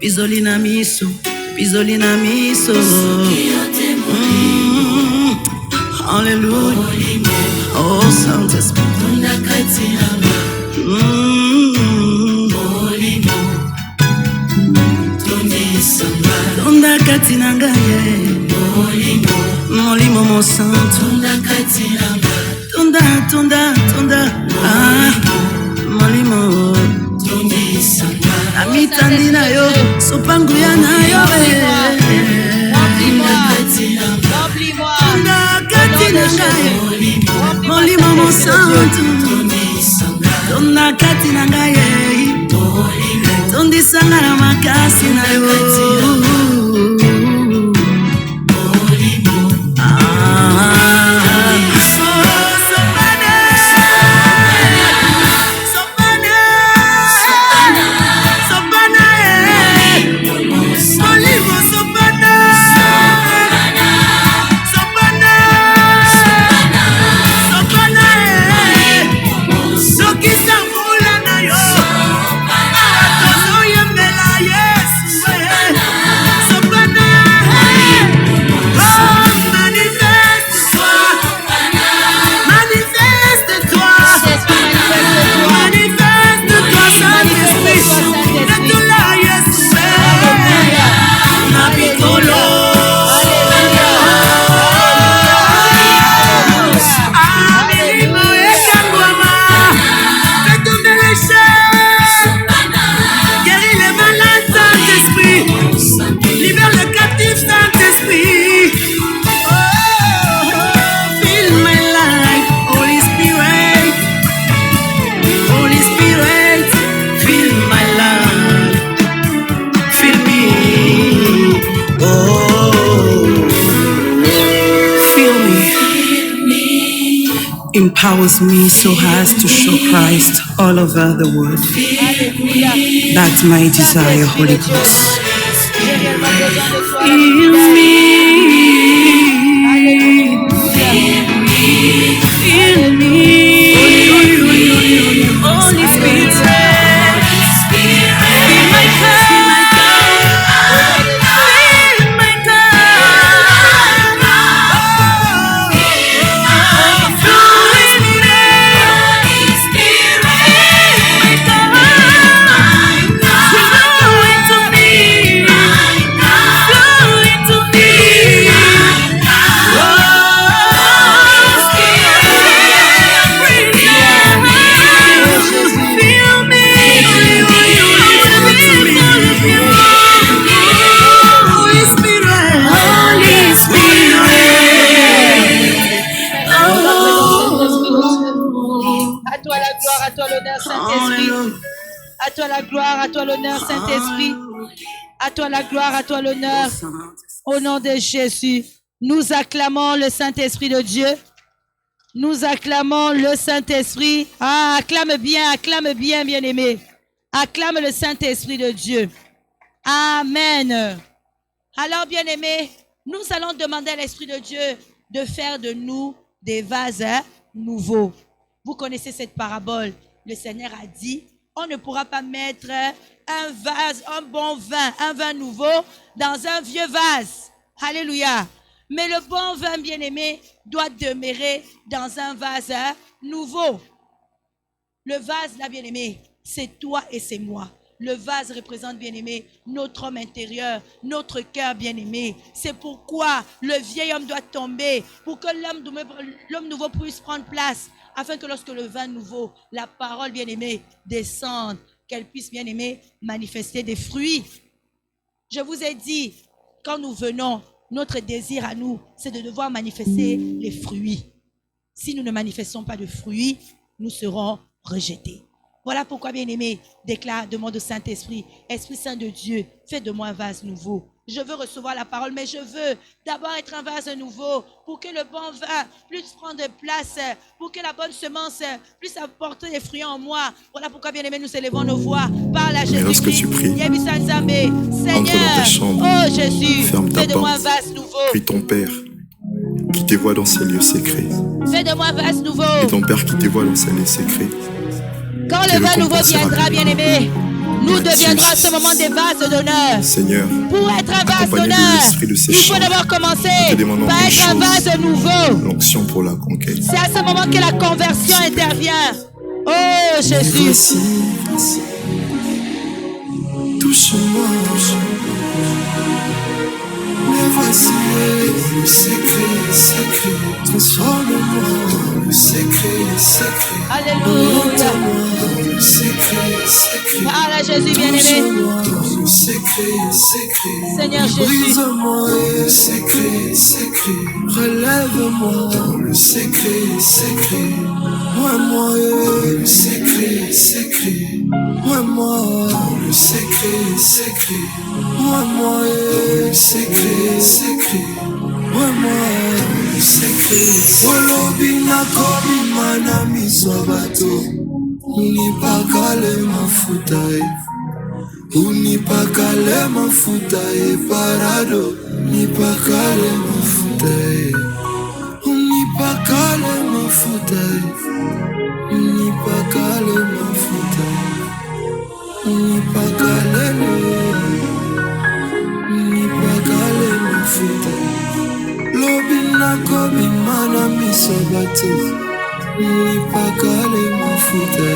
Pizolina miso, pizolina miso. Hallelujah. Oh, Saint-Esprit. Tonda katinanga ye. Molimo mon santo. Tonda. Ah, molimo. Amitandina yo, sopanguya na yo. Tonda katinanga ye. Molimo mon santo. Tonda katinanga ye. Tondi sangara makasi na yo. Empowers me so as to show Christ all over the world. That's my desire, Holy Ghost. In me, Holy Spirit, in my À toi la gloire, à toi l'honneur, Saint-Esprit. À toi la gloire, à toi l'honneur. Au nom de Jésus, nous acclamons le Saint-Esprit de Dieu. Nous acclamons le Saint-Esprit. Ah, acclame bien, bien-aimé. Acclame le Saint-Esprit de Dieu. Amen. Alors, bien-aimé, nous allons demander à l'Esprit de Dieu de faire de nous des vases nouveaux. Vous connaissez cette parabole. Le Seigneur a dit, on ne pourra pas mettre un vase, un bon vin, un vin nouveau dans un vieux vase. Alléluia. Mais le bon vin, bien-aimé, doit demeurer dans un vase nouveau. Le vase, là, bien-aimé, c'est toi et c'est moi. Le vase représente, bien-aimé, notre homme intérieur, notre cœur, bien-aimé. C'est pourquoi le vieil homme doit tomber, pour que l'homme nouveau puisse prendre place, afin que lorsque le vin nouveau, la parole, bien-aimée, descende, qu'elle puisse, bien-aimé, manifester des fruits. Je vous ai dit, quand nous venons, notre désir à nous, c'est de devoir manifester les fruits. Si nous ne manifestons pas de fruits, nous serons rejeté. Voilà pourquoi, bien-aimé, demande au Saint-Esprit, Esprit Saint de Dieu, fais de moi un vase nouveau. Je veux recevoir la parole, mais je veux d'abord être un vase nouveau pour que le bon vin puisse prendre place, pour que la bonne semence puisse apporter des fruits en moi. Voilà pourquoi, bien-aimé, nous élevons nos voix par la Jésus-Christ. Lorsque tu pries, Seigneur, entre dans ta chambre, oh Jésus, ferme ta fais de moi un porte, vase nouveau. prie ton Père qui te voit dans ses lieux secrets. Fais de moi un vase nouveau. Et ton Père qui te voit dans ses lieux secrets. Quand le vin nouveau viendra, bien-aimé, nous deviendrons à ce moment des vases d'honneur. Seigneur, pour être un vase accompagné de d'honneur, l'esprit de ces il faut chants, d'abord commencer te demandons par une être un chose, vase nouveau. l'onction pour la conquête. C'est à ce moment que la conversion intervient. Oh Jésus. Voici, touche-moi, mais voici le secret, transforme-moi, le secret, Alléluia. le secret, Parle à Jésus bien-aimé. le secret, Seigneur Jésus. brise-moi, le secret, relève-moi dans le secret, moi, le secret, moi, dans le secret, moi, le secret, moi, le secret, olobina komi mana misobato, unipakale mafuta unipakale mafuta parado, unipakale mafuta unipakale mafuta unipakale mafuta unipakale mafuta lobina komi mana misobato, unipakale mafuta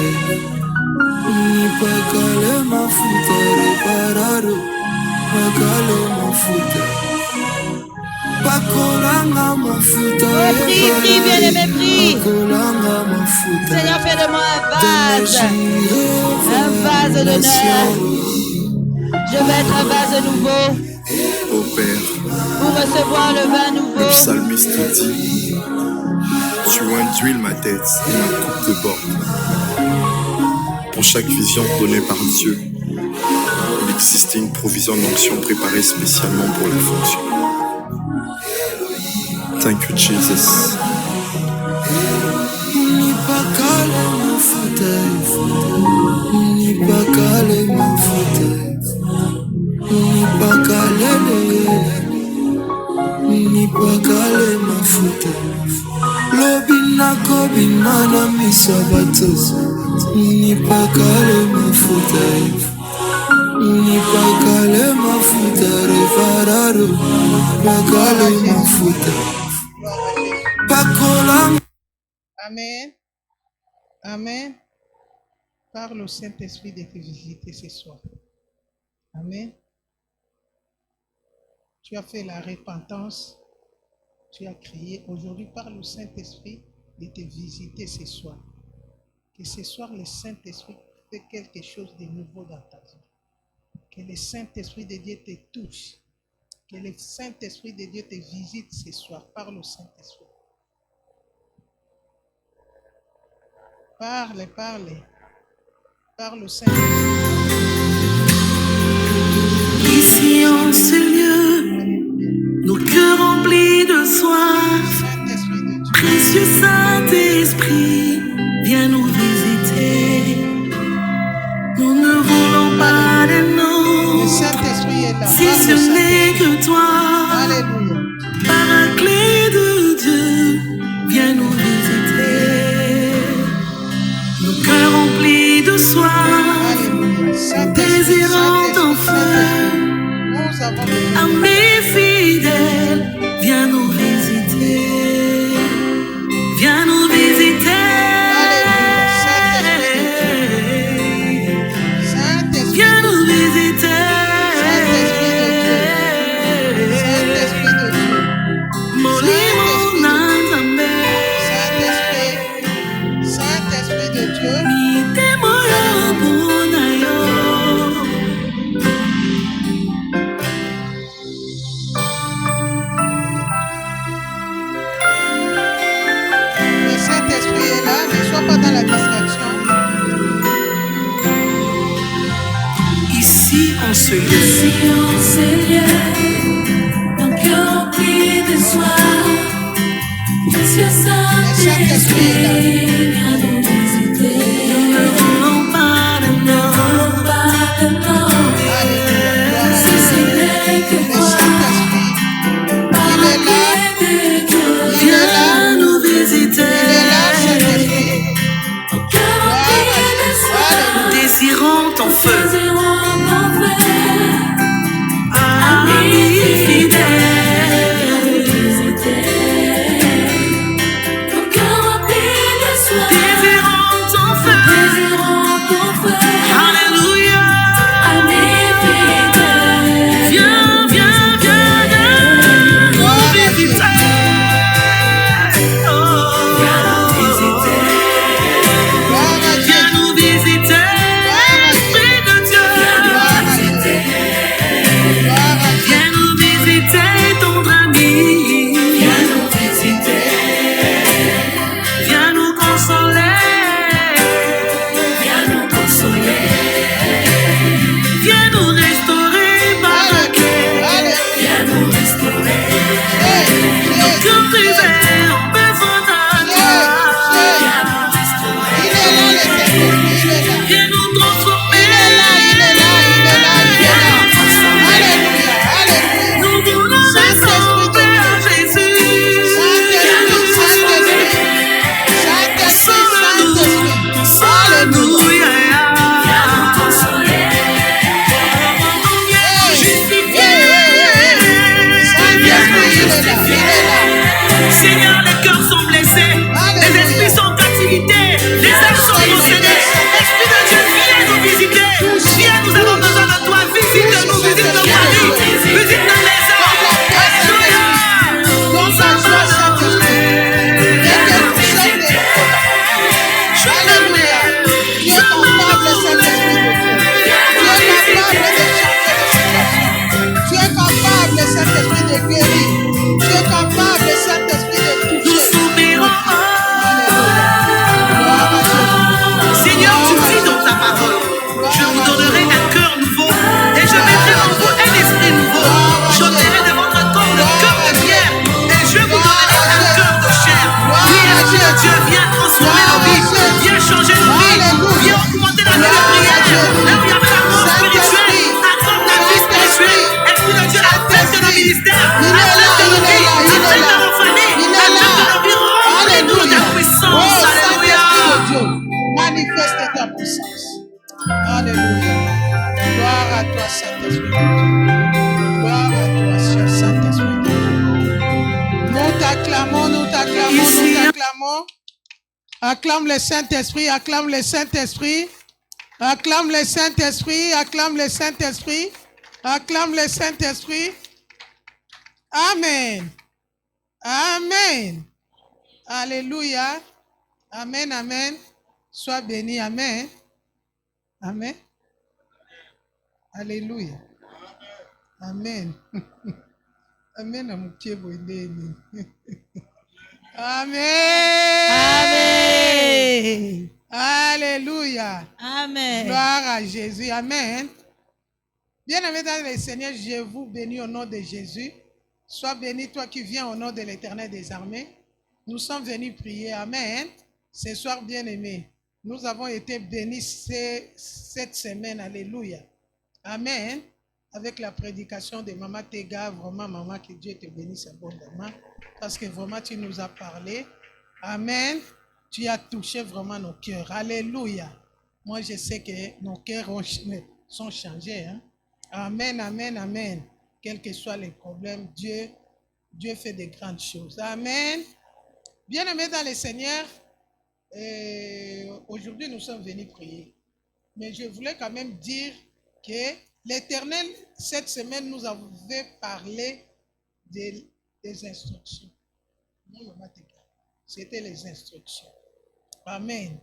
unipakale mafuta reparado, pakale mafuta pakolanga mafuta Prie, bien-aimé, prie. pakolanga mafuta. Seigneur, fais de moi un vase d'honneur. Je veux être un vase nouveau. Ô Père, pour recevoir le vin le nouveau. psalmiste dit, tu induis ma tête et ma coupe de bord. Pour chaque vision donnée par Dieu, il existait une provision d'onction préparée spécialement pour la fonction. Thank you, Jesus. Nipakale mafuta lobina kobimana misabatos nipakale mafuta reparado pakale mafuta pakola. Amen. Amen. Parle au Saint-Esprit de te visiter ce soir. Amen. Tu as fait la repentance. Tu as crié. Aujourd'hui, parle au Saint-Esprit de te visiter ce soir. Que ce soir, le Saint-Esprit fait quelque chose de nouveau dans ta vie. Que le Saint-Esprit de Dieu te touche. Que le Saint-Esprit de Dieu te visite ce soir. Parle au Saint-Esprit. Parle, parle. Parle au Saint-Esprit. Ici en ce lieu, nos cœurs remplis de soif, précieux Saint-Esprit, viens nous visiter. Nous ne voulons pas des nôtres, si ce n'est que toi. Alléluia. Paraclet de Dieu, viens nous visiter. Nos cœurs remplis de soif, désirant enfin, amis fidèles, viens nous visiter. Viens nous visiter. Viens nous visiter. Molimo Nanzambe. Saint-Esprit de Dieu. Mitemoyo Bunayo. Le Saint-Esprit est là, ne sois pas dans la distraction. ce lieu. Seigneur, ton cœur rempli de soif, précieux Saint-Esprit, viens nous visiter. Nous ne voulons pas de mort, si ce n'est que toi, par la de Dieu, Viens nous visiter. ton cœur rempli de soif, Nous désirons ton feu. désirons ton feu. Ami fidèle. Désirons ton feu. Alléluia. Ami fidèle. Viens, viens, viens, viens nous visiter. Oh. Viens nous visiter. Viens nous visiter. Esprit de Dieu. Viens nous visiter, ton ami. Viens nous visiter. Viens nous consoler. Viens nous consoler. Viens nous restaurer par le cœur. Viens nous restaurer. Nos cœurs brisés ont besoin de toi. Viens nous restaurer. Viens nous transformer. Viens nous transformer. Nous voulons ressembler à Jésus. Viens nous transformer. Consolez-nous. Viens nous consoler. Viens nous justifier. Viens nous justifier. Seigneur, les cœurs sont blessés, les esprits sont en captivité, les âmes sont possédées. Esprit de Dieu, viens nous visiter. Viens, nous avons besoin de toi. Visite-nous, visite nos familles, visite nos maisons. Alléluia. On s'en va adorer. Tu es capable, Saint-Esprit, de guérir. Tu es capable, Saint-Esprit, de Nous toucher. s'oublierons. Seigneur, tu dis dans ta parole, je vous donnerai un cœur nouveau et je mettrai en vous un esprit nouveau. J'ôterai de votre corps le cœur de pierre et je vous donnerai un cœur de chair. Oui, Esprit de Dieu, viens transformer nos vies, viens changer nos vies, viens augmenter la vie de prière. Là où il y a famille spirituelle, accorde la vie spirituelle. Esprit de Dieu, affecte nos ministères, affecte nos vies, affecte nos familles, affecte nos vies. Remplis-nous de ta puissance. Alléluia. Dieu, manifeste ta puissance. Alléluia. Gloire à toi, Saint-Esprit de Dieu. Gloire à toi, cher Saint-Esprit de Dieu. Nous t'acclamons, nous t'acclamons, nous t'acclamons. Acclame le Saint-Esprit, acclame le Saint-Esprit. Acclame le Saint-Esprit, acclame le Saint-Esprit. Acclame le Saint-Esprit. Amen. Amen. Alléluia. Amen, amen. Sois béni, amen. Amen. Alléluia. Amen. Amen. Amen. Amen. Alléluia. Amen. Gloire à Jésus. Amen. Bien-aimés dans le Seigneur, je vous bénis au nom de Jésus. Sois béni, toi qui viens au nom de l'Éternel des armées. Nous sommes venus prier. Amen. Ce soir, bien-aimés, nous avons été bénis cette semaine. Alléluia. Amen. Avec la prédication de Maman Tega. Vraiment, Maman, que Dieu te bénisse abondamment. Parce que vraiment, tu nous as parlé. Amen. Tu as touché vraiment nos cœurs. Alléluia. Moi, je sais que nos cœurs sont changés. Hein? Amen, amen, amen. Quels que soient les problèmes, Dieu fait de grandes choses. Amen. Bien-aimés dans le Seigneur, aujourd'hui, nous sommes venus prier. Mais je voulais quand même dire que l'Éternel, cette semaine, nous avait parlé des instructions. C'était les instructions. Amen.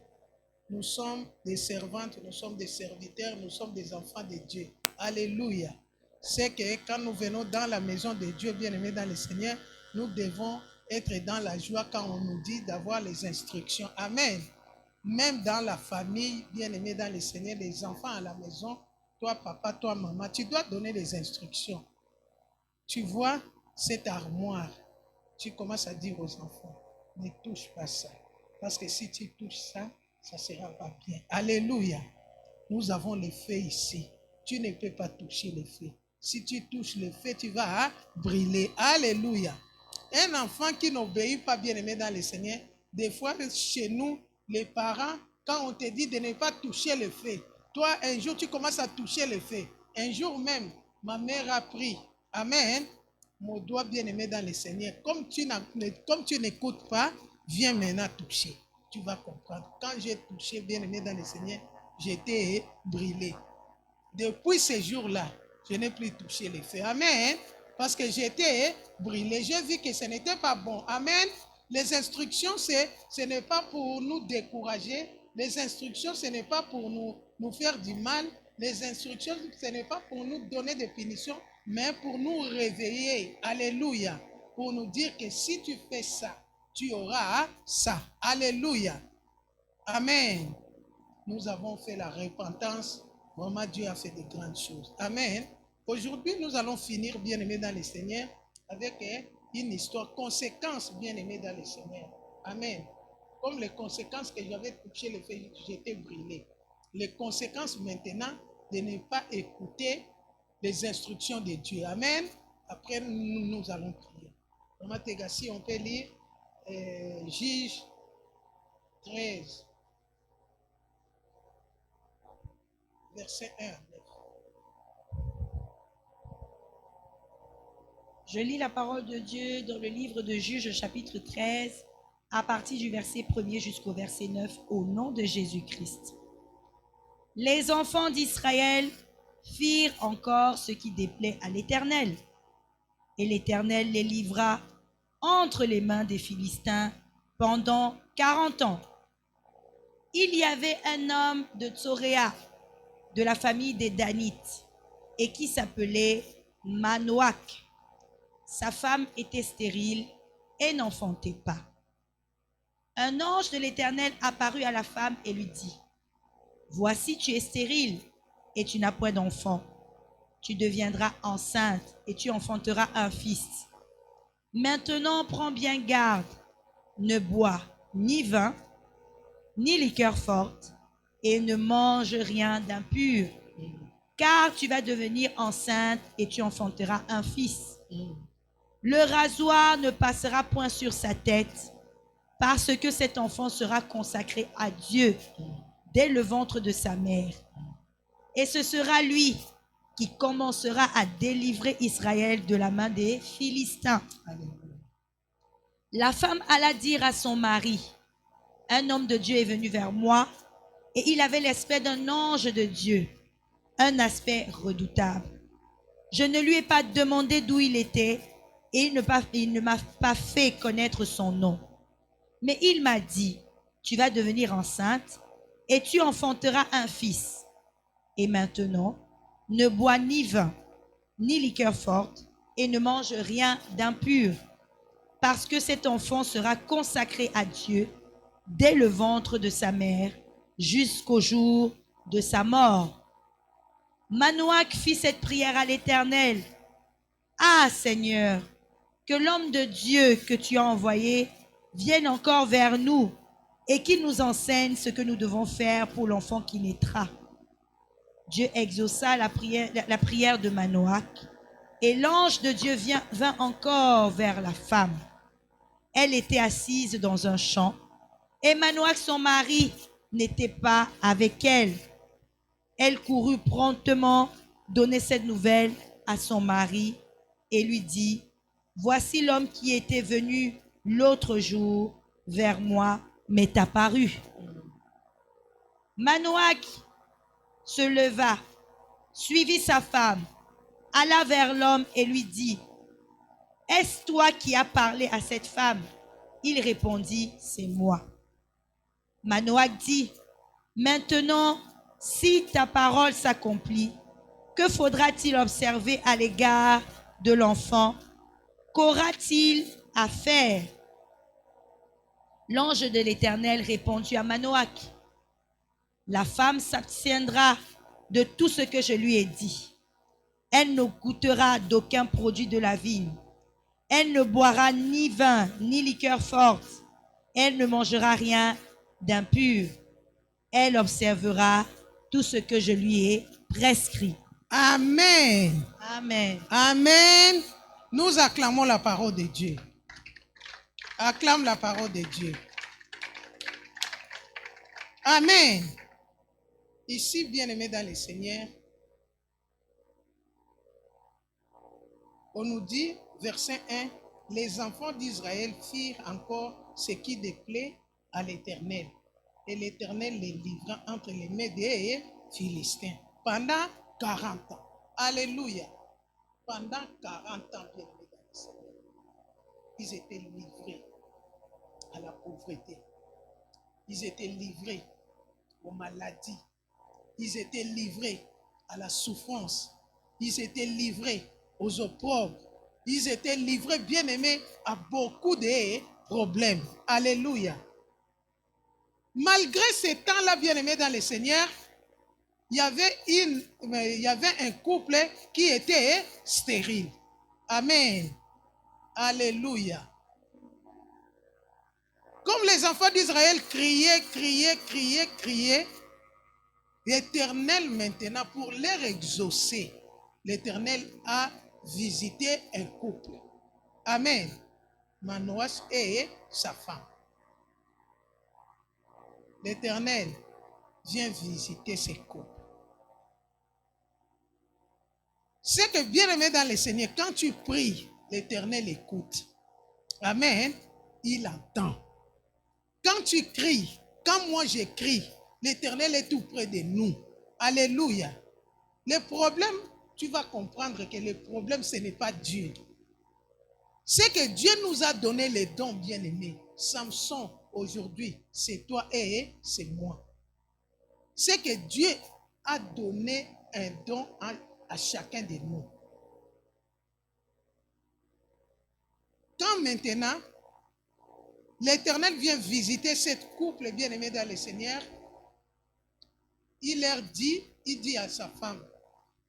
Nous sommes des servantes, nous sommes des serviteurs, nous sommes des enfants de Dieu. Alléluia. C'est que quand nous venons dans la maison de Dieu, bien-aimés dans le Seigneur, nous devons être dans la joie quand on nous dit d'avoir les instructions. Amen. Même dans la famille, bien-aimés dans le Seigneur, les enfants à la maison, toi papa, toi maman, tu dois donner les instructions. Tu vois cette armoire, tu commences à dire aux enfants, ne touche pas ça. Parce que si tu touches ça, ça ne sera pas bien. Alléluia. Nous avons le feu ici. Tu ne peux pas toucher le feu. Si tu touches le feu, tu vas brûler. Alléluia. Un enfant qui n'obéit pas, bien aimé dans le Seigneur, des fois chez nous, les parents, quand on te dit de ne pas toucher le feu, toi, un jour, tu commences à toucher le feu. Un jour même, ma mère a pris, amen, mon doigt bien aimé dans le Seigneur. Comme tu n'écoutes pas, viens maintenant toucher. Tu vas comprendre. Quand j'ai touché bien aimé dans le Seigneur, j'étais brûlé. Depuis ce jour-là, je n'ai plus touché le feu. Amen. Parce que j'étais brûlé. J'ai vu que ce n'était pas bon. Amen. Les instructions, ce n'est pas pour nous décourager. Les instructions, ce n'est pas pour nous faire du mal. Les instructions, ce n'est pas pour nous donner des punitions, mais pour nous réveiller. Alléluia. Pour nous dire que si tu fais ça, tu auras ça. Alléluia. Amen. Nous avons fait la repentance. Vraiment, Dieu a fait de grandes choses. Amen. Aujourd'hui, nous allons finir, bien-aimés dans le Seigneur, avec une histoire, conséquence, bien-aimés dans le Seigneur. Amen. Comme les conséquences que j'avais touché le fait, j'étais brûlé. Les conséquences maintenant de ne pas écouter les instructions de Dieu. Amen. Après, nous allons prier. Vraiment, si on peut lire Juge 13. Verset 1 à 9. Je lis la parole de Dieu dans le livre de Juges, chapitre 13, à partir du verset 1er jusqu'au verset 9, au nom de Jésus-Christ. Les enfants d'Israël firent encore ce qui déplaît à l'Éternel. Et l'Éternel les livra entre les mains des Philistins pendant 40 ans. Il y avait un homme de Tsoréa, de la famille des Danites, et qui s'appelait Manoach. Sa femme était stérile et n'enfantait pas. Un ange de l'Éternel apparut à la femme et lui dit, « Voici, tu es stérile et tu n'as point d'enfant. Tu deviendras enceinte et tu enfanteras un fils. Maintenant, prends bien garde, ne bois ni vin, ni liqueur forte, et ne mange rien d'impur, car tu vas devenir enceinte et tu enfanteras un fils. Le rasoir ne passera point sur sa tête, parce que cet enfant sera consacré à Dieu dès le ventre de sa mère. Et ce sera lui qui commencera à délivrer Israël de la main des Philistins. » La femme alla dire à son mari, « Un homme de Dieu est venu vers moi, et il avait l'aspect d'un ange de Dieu, un aspect redoutable. Je ne lui ai pas demandé d'où il était, et il ne m'a pas fait connaître son nom. Mais il m'a dit, tu vas devenir enceinte, et tu enfanteras un fils. Et maintenant, ne bois ni vin, ni liqueur forte, et ne mange rien d'impur, parce que cet enfant sera consacré à Dieu dès le ventre de sa mère, jusqu'au jour de sa mort. » Manoach fit cette prière à l'Éternel. « Ah, Seigneur, que l'homme de Dieu que tu as envoyé vienne encore vers nous et qu'il nous enseigne ce que nous devons faire pour l'enfant qui naîtra. » Dieu exauça la prière de Manoach, et l'ange de Dieu vint encore vers la femme. Elle était assise dans un champ, et Manoach, son mari, n'était pas avec elle. Elle courut promptement donner cette nouvelle à son mari et lui dit, « Voici l'homme qui était venu l'autre jour vers moi m'est apparu. » Manoach se leva, suivit sa femme, alla vers l'homme et lui dit, « Est-ce toi qui as parlé à cette femme ?» Il répondit, « C'est moi. » Manoach dit, « Maintenant, si ta parole s'accomplit, que faudra-t-il observer à l'égard de l'enfant? Qu'aura-t-il à faire? » L'ange de l'Éternel répondit à Manoach, « La femme s'abstiendra de tout ce que je lui ai dit. Elle ne goûtera d'aucun produit de la vigne. Elle ne boira ni vin, ni liqueur forte. Elle ne mangera rien d'impur. Elle observera tout ce que je lui ai prescrit. Amen. Amen. Amen. Nous acclamons la parole de Dieu. Acclame la parole de Dieu. Amen. Ici, bien-aimés dans le Seigneur, on nous dit, verset 1, les enfants d'Israël firent encore ce qui déplaît à l'Éternel. Et l'Éternel les livra entre les mains des Philistins pendant 40 ans. Alléluia. Pendant 40 ans, bien-aimés dans le Seigneur, ils étaient livrés à la pauvreté. Ils étaient livrés aux maladies. Ils étaient livrés à la souffrance. Ils étaient livrés aux opprobres. Ils étaient livrés, bien-aimés, à beaucoup de problèmes. Alléluia. Malgré ces temps-là, bien-aimés dans le Seigneur, il y avait un couple qui était stérile. Amen. Alléluia. Comme les enfants d'Israël criaient, l'Éternel maintenant, pour leur exaucer, l'Éternel a visité un couple. Amen. Manoas et sa femme. L'Éternel vient visiter ces couples. C'est que bien aimé dans le Seigneur, quand tu pries, l'Éternel écoute. Amen. Il entend. Quand tu cries, quand moi j'écris, l'Éternel est tout près de nous. Alléluia. Le problème, tu vas comprendre que le problème, ce n'est pas Dieu. C'est que Dieu nous a donné les dons bien-aimés. Samson, aujourd'hui, c'est toi et c'est moi. C'est que Dieu a donné un don à chacun de nous. Quand maintenant, l'Éternel vient visiter cette couple bien-aimé dans le Seigneur, il dit à sa femme,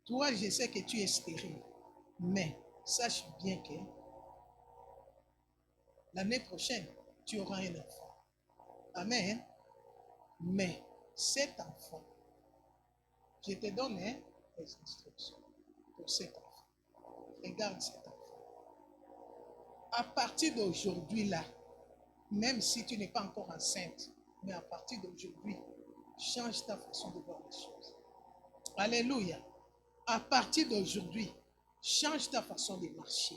toi, je sais que tu es stérile, mais sache bien que l'année prochaine, tu auras un enfant. Amen. Mais cet enfant, je te donne les instructions pour cet enfant. Regarde cet enfant. À partir d'aujourd'hui là, même si tu n'es pas encore enceinte, mais à partir d'aujourd'hui, change ta façon de voir les choses. Alléluia. À partir d'aujourd'hui, change ta façon de marcher.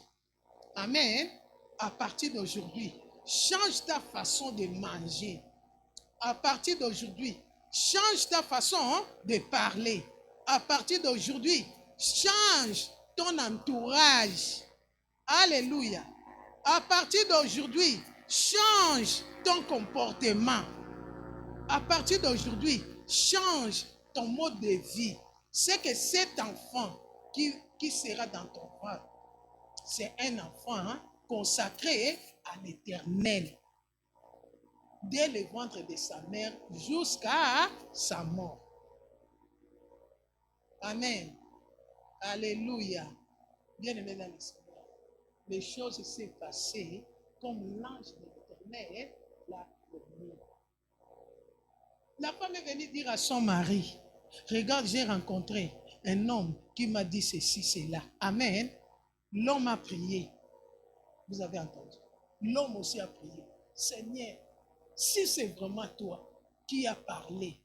Amen. À partir d'aujourd'hui, change ta façon de manger. À partir d'aujourd'hui, change ta façon de parler. À partir d'aujourd'hui, change ton entourage. Alléluia. À partir d'aujourd'hui, change ton comportement. À partir d'aujourd'hui, change ton mode de vie. C'est que cet enfant qui sera dans ton ventre, c'est un enfant consacré à l'Éternel. Dès le ventre de sa mère jusqu'à sa mort. Amen. Alléluia. Bien-aimé dans le Seigneur, les choses s'est passées comme l'ange de l'Éternel l'a promis. La femme est venue dire à son mari, regarde, j'ai rencontré un homme qui m'a dit ceci, cela. Amen. L'homme a prié. Vous avez entendu. L'homme aussi a prié. Seigneur, si c'est vraiment toi qui as parlé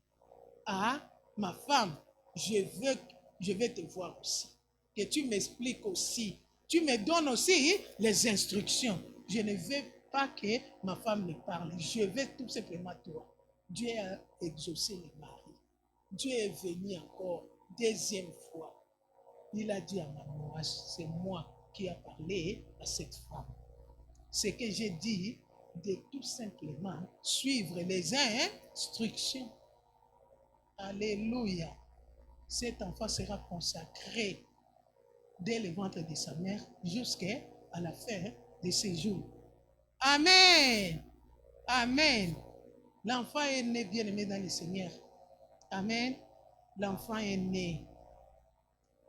à ma femme, je vais te voir aussi. Que tu m'expliques aussi. Tu me donnes aussi les instructions. Je ne veux pas que ma femme me parle. Je veux tout simplement toi. Dieu a exaucé les maris. Dieu est venu encore deuxième fois. Il a dit à Manoas, c'est moi qui ai parlé à cette femme. Ce que j'ai dit, de tout simplement suivre les instructions. Alléluia. Cet enfant sera consacré dès le ventre de sa mère jusqu'à la fin de ses jours. Amen. Amen. L'enfant est né bien-aimé dans le Seigneur. Amen. l'enfant est né.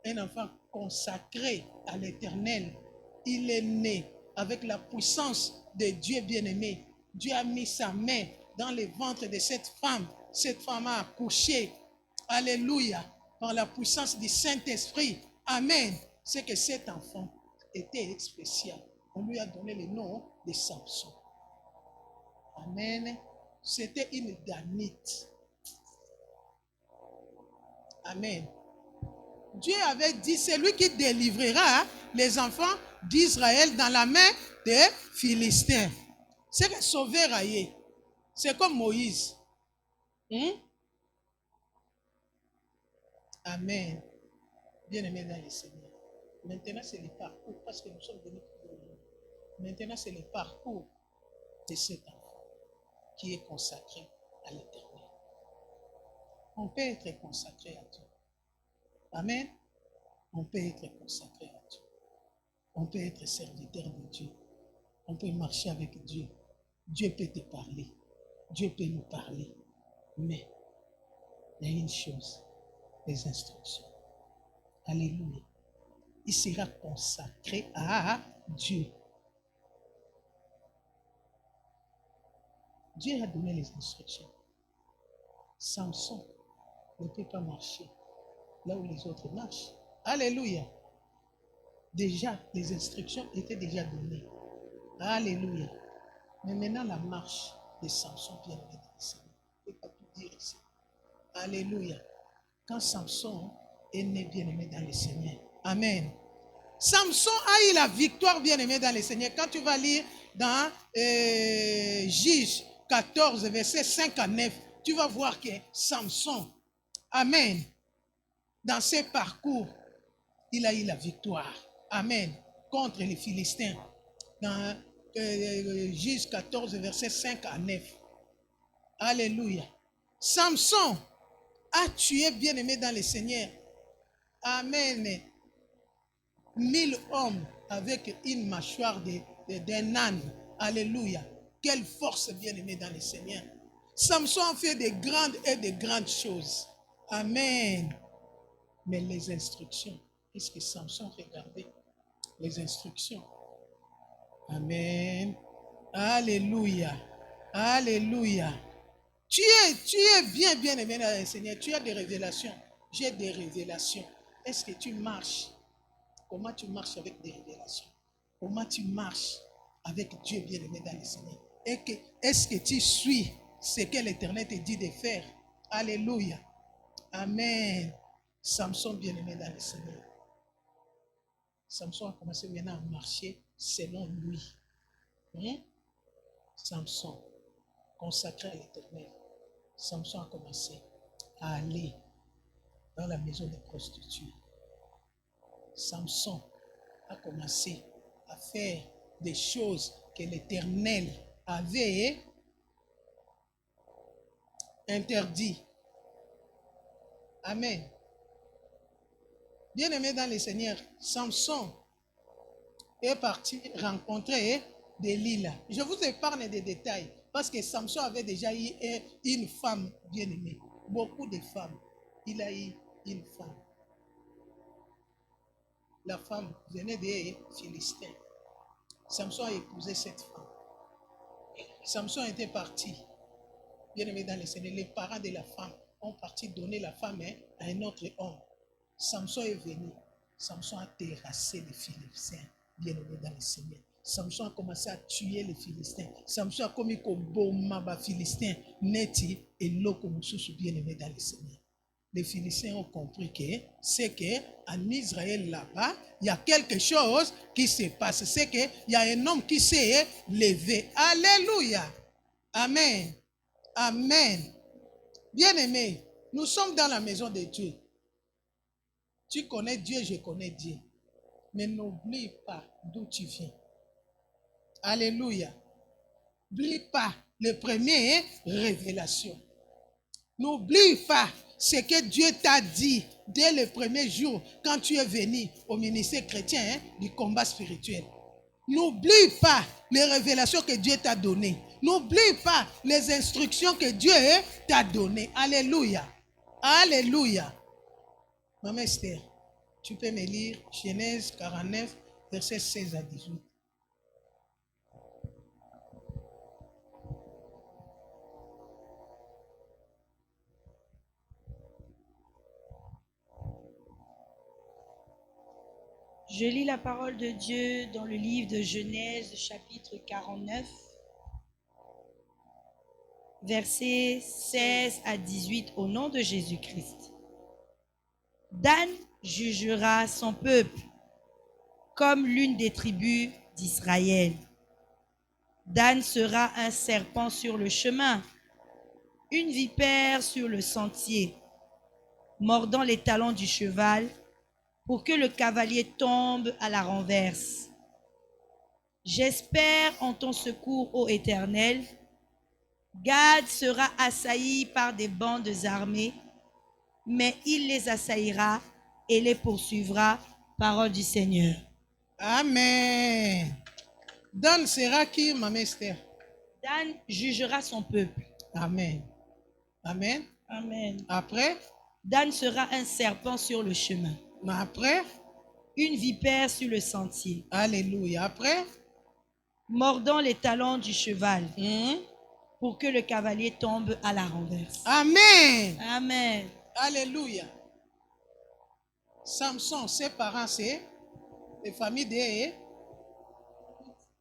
Un enfant consacré à l'Éternel. Il est né avec la puissance de Dieu bien-aimé. Dieu a mis sa main dans le ventre de cette femme. Cette femme a accouché. Alléluia. Par la puissance du Saint-Esprit. Amen. C'est que cet enfant était spécial. On lui a donné le nom de Samson. Amen. C'était une Danite. Amen. Dieu avait dit, c'est lui qui délivrera les enfants d'Israël dans la main des Philistins. C'est le sauveur aillé. C'est comme Moïse. Amen. Bien-aimé dans le Seigneur. Maintenant, c'est le parcours, parce que nous sommes venus pour nous. Maintenant, c'est le parcours de cet enfant qui est consacré à l'Éternel. On peut être consacré à Dieu. Amen. On peut être consacré à Dieu. On peut être serviteur de Dieu. On peut marcher avec Dieu. Dieu peut te parler. Dieu peut nous parler. Mais il y a une chose, les instructions. Alléluia. Il sera consacré à Dieu. Dieu a donné les instructions. Samson ne peut pas marcher là où les autres marchent. Alléluia. Déjà, les instructions étaient déjà données. Alléluia. Mais maintenant, la marche de Samson vient de Seigneur. Je ne peux pas tout dire ici. Alléluia. Quand Samson est né bien-aimé dans le Seigneur. Amen. Samson a eu la victoire bien-aimé dans le Seigneur. Quand tu vas lire dans Juge 14, verset 5 à 9, tu vas voir que Samson, amen, dans ses parcours, il a eu la victoire. Amen. Contre les Philistins. Dans Juge 14, verset 5 à 9. Alléluia. Samson a tué bien-aimé dans le Seigneur. Amen. 1000 hommes avec une mâchoire d'un âne. Alléluia. Quelle force bien-aimé dans le Seigneur. Samson a fait de grandes choses. Amen. Mais les instructions, est-ce que Samson regardait les instructions? Amen. Alléluia. Alléluia. Tu es bien aimé dans le Seigneur. Tu as des révélations. J'ai des révélations. Est-ce que tu marches? Comment tu marches avec des révélations? Comment tu marches avec Dieu bien aimé dans le Seigneur? Est-ce que tu suis ce que l'Éternel te dit de faire? Alléluia. Amen. Samson bien aimé dans le Seigneur. Samson a commencé maintenant à marcher selon lui. Samson, consacré à l'Éternel. Samson a commencé à aller dans la maison des prostituées. Samson a commencé à faire des choses que l'Éternel avait interdit. Amen. Bien-aimé dans le Seigneur, Samson est parti rencontrer Delilah. Je vous épargne des détails parce que Samson avait déjà eu une femme bien-aimée. Beaucoup de femmes. Il a eu une femme. La femme venait des Philistins. Samson a épousé cette femme. Samson était parti. Bien-aimé dans le Seigneur, les parents de la femme ont parti donner la femme à un autre homme. Samson est venu. Samson a terrassé les Philistins. Bien-aimé dans le Seigneur. Samson a commencé à tuer les Philistins. Samson a commis koboma ba Philistins neti et loko mususu bien-aimé dans le Seigneur. Les Philistins ont compris que c'est qu'en Israël là-bas, il y a quelque chose qui se passe. C'est qu'il y a un homme qui s'est levé. Alléluia. Amen. Amen. Bien-aimé, nous sommes dans la maison de Dieu. Tu connais Dieu, je connais Dieu. Mais n'oublie pas d'où tu viens. Alléluia. N'oublie pas le premier révélation. N'oublie pas ce que Dieu t'a dit dès le premier jour quand tu es venu au ministère chrétien du combat spirituel. N'oublie pas les révélations que Dieu t'a données. N'oublie pas les instructions que Dieu t'a données. Alléluia. Alléluia. Maman Esther, tu peux me lire Genèse 49, versets 16 à 18. Je lis la parole de Dieu dans le livre de Genèse, chapitre 49, versets 16 à 18, au nom de Jésus-Christ. Dan jugera son peuple comme l'une des tribus d'Israël. Dan sera un serpent sur le chemin, une vipère sur le sentier, mordant les talons du cheval, pour que le cavalier tombe à la renverse. J'espère en ton secours, ô Éternel. Gad sera assailli par des bandes armées, mais il les assaillira et les poursuivra. Parole du Seigneur. Amen. Dan sera qui, Maman Esther? Dan jugera son peuple. Amen. Amen. Amen. Après? Dan sera un serpent sur le chemin, Mais après? une vipère sur le sentier, Alléluia. Après? mordant les talons du cheval, pour que le cavalier tombe à la renverse. Amen. Amen. Alléluia. Samson, ses parents, c'est les familles des...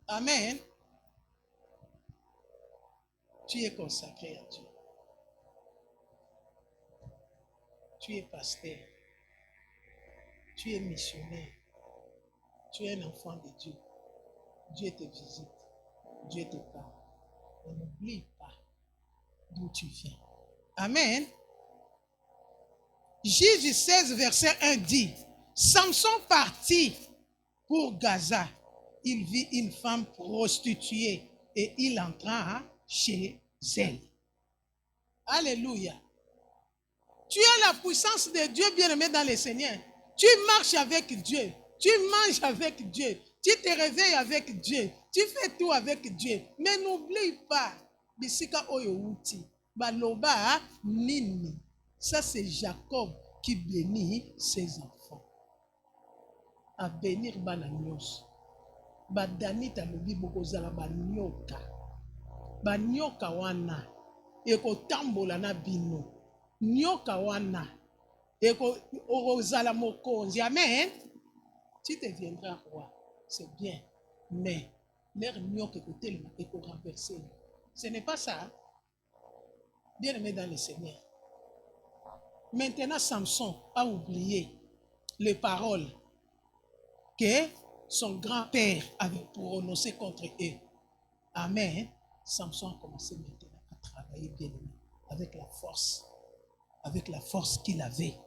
Amen. Tu es consacré à Dieu. Tu es pasteur. Tu es missionnaire. Tu es un enfant de Dieu. Dieu te visite. Dieu te parle. Mais n'oublie pas d'où tu viens. Amen. Juge 16, verset 1 dit, Samson partit pour Gaza. Il vit une femme prostituée et il entra chez elle. Alléluia. Tu as la puissance de Dieu, bien-aimé dans le Seigneur. Tu marches avec Dieu. Tu manges avec Dieu. Tu te réveilles avec Dieu. Tu fais tout avec Dieu. Mais n'oublie pas, Bisika Oyouti, Baloba Nini. Ça, c'est Jacob qui bénit ses enfants. À bénir Bananios. Badanita lobi bokozala banyoka. Banyoka wana. Eko tambola na bino. Nyoka wana. Eko orozala mokonzi. Amen. Tu deviendras roi. C'est bien. Mais leur nyoka écoutez eko renverser. Ce n'est pas ça. Bien aimé dans le Seigneur. Maintenant, Samson a oublié les paroles que son grand-père avait prononcées contre eux. Amen. Samson a commencé maintenant à travailler bien aimé avec la force qu'il avait,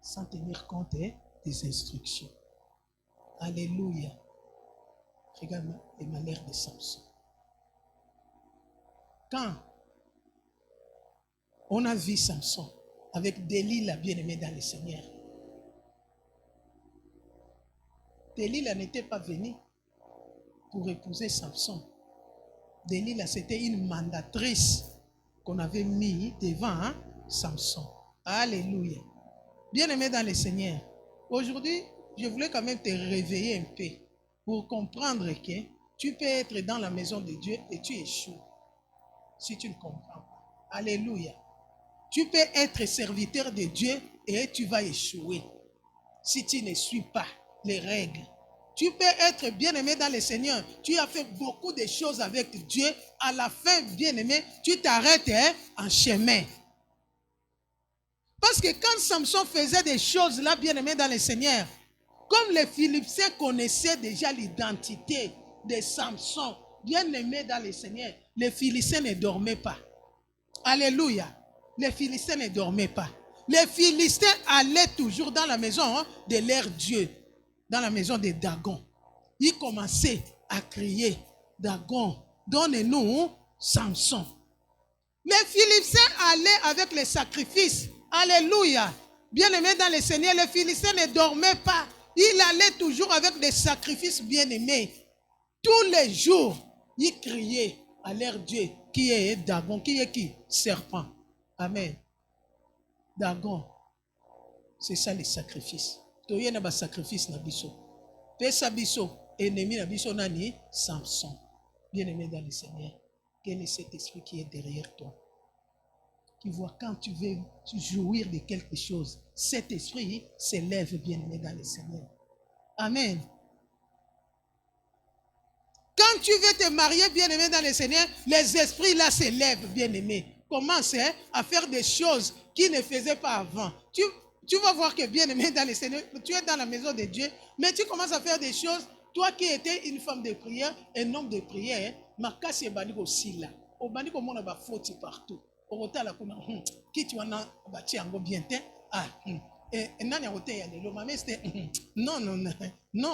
sans tenir compte des instructions. Alléluia. Regarde les manières de Samson. Quand on a vu Samson avec Delilah bien-aimé dans le Seigneur, Delilah n'était pas venue pour épouser Samson. Delilah, c'était une mandatrice qu'on avait mis devant Samson. Alléluia. Bien-aimé dans le Seigneur, aujourd'hui, je voulais quand même te réveiller un peu pour comprendre que tu peux être dans la maison de Dieu et tu échoues. Si tu ne comprends pas. Alléluia. Tu peux être serviteur de Dieu et tu vas échouer si tu ne suis pas les règles. Tu peux être bien-aimé dans le Seigneur. Tu as fait beaucoup de choses avec Dieu. À la fin, bien-aimé, tu t'arrêtes en chemin. Parce que quand Samson faisait des choses là, bien-aimé dans le Seigneur, comme les Philistins connaissaient déjà l'identité de Samson, bien-aimé dans le Seigneur, les Philistins ne dormaient pas. Alléluia. Les Philistins ne dormaient pas. Les Philistins allaient toujours dans la maison de leur Dieu, dans la maison de Dagon. Ils commençaient à crier, Dagon, donne-nous Samson. Les Philistins allaient avec les sacrifices. Alléluia. Bien-aimés dans le Seigneur, les Philistins ne dormaient pas. Ils allaient toujours avec des sacrifices bien-aimés. Tous les jours, ils criaient à leur Dieu, qui est Dagon, qui est qui? Serpent. Amen. Dagon. C'est ça les sacrifices. Toye na ba sacrifice na biso. Pesa biso, ennemi na biso nani? Samson. Bien-aimé dans le Seigneur, quel est cet esprit qui est derrière toi? Tu vois, quand tu veux jouir de quelque chose, cet esprit s'élève, bien-aimé dans le Seigneur. Amen. Quand tu veux te marier, bien-aimé dans le Seigneur, les esprits là s'élèvent, bien-aimé. Commence à faire des choses qu'ils ne faisaient pas avant. Tu vas voir que, bien-aimé dans le Seigneur, tu es dans la maison de Dieu, mais tu commences à faire des choses. Toi qui étais une femme de prière, un homme de prière, makasi ebandi aussi là. Obandi ko mona ba faute partout. Orota kuna qui tu wana bati yango bien te. Ah nani arote ya lelo mame c'était non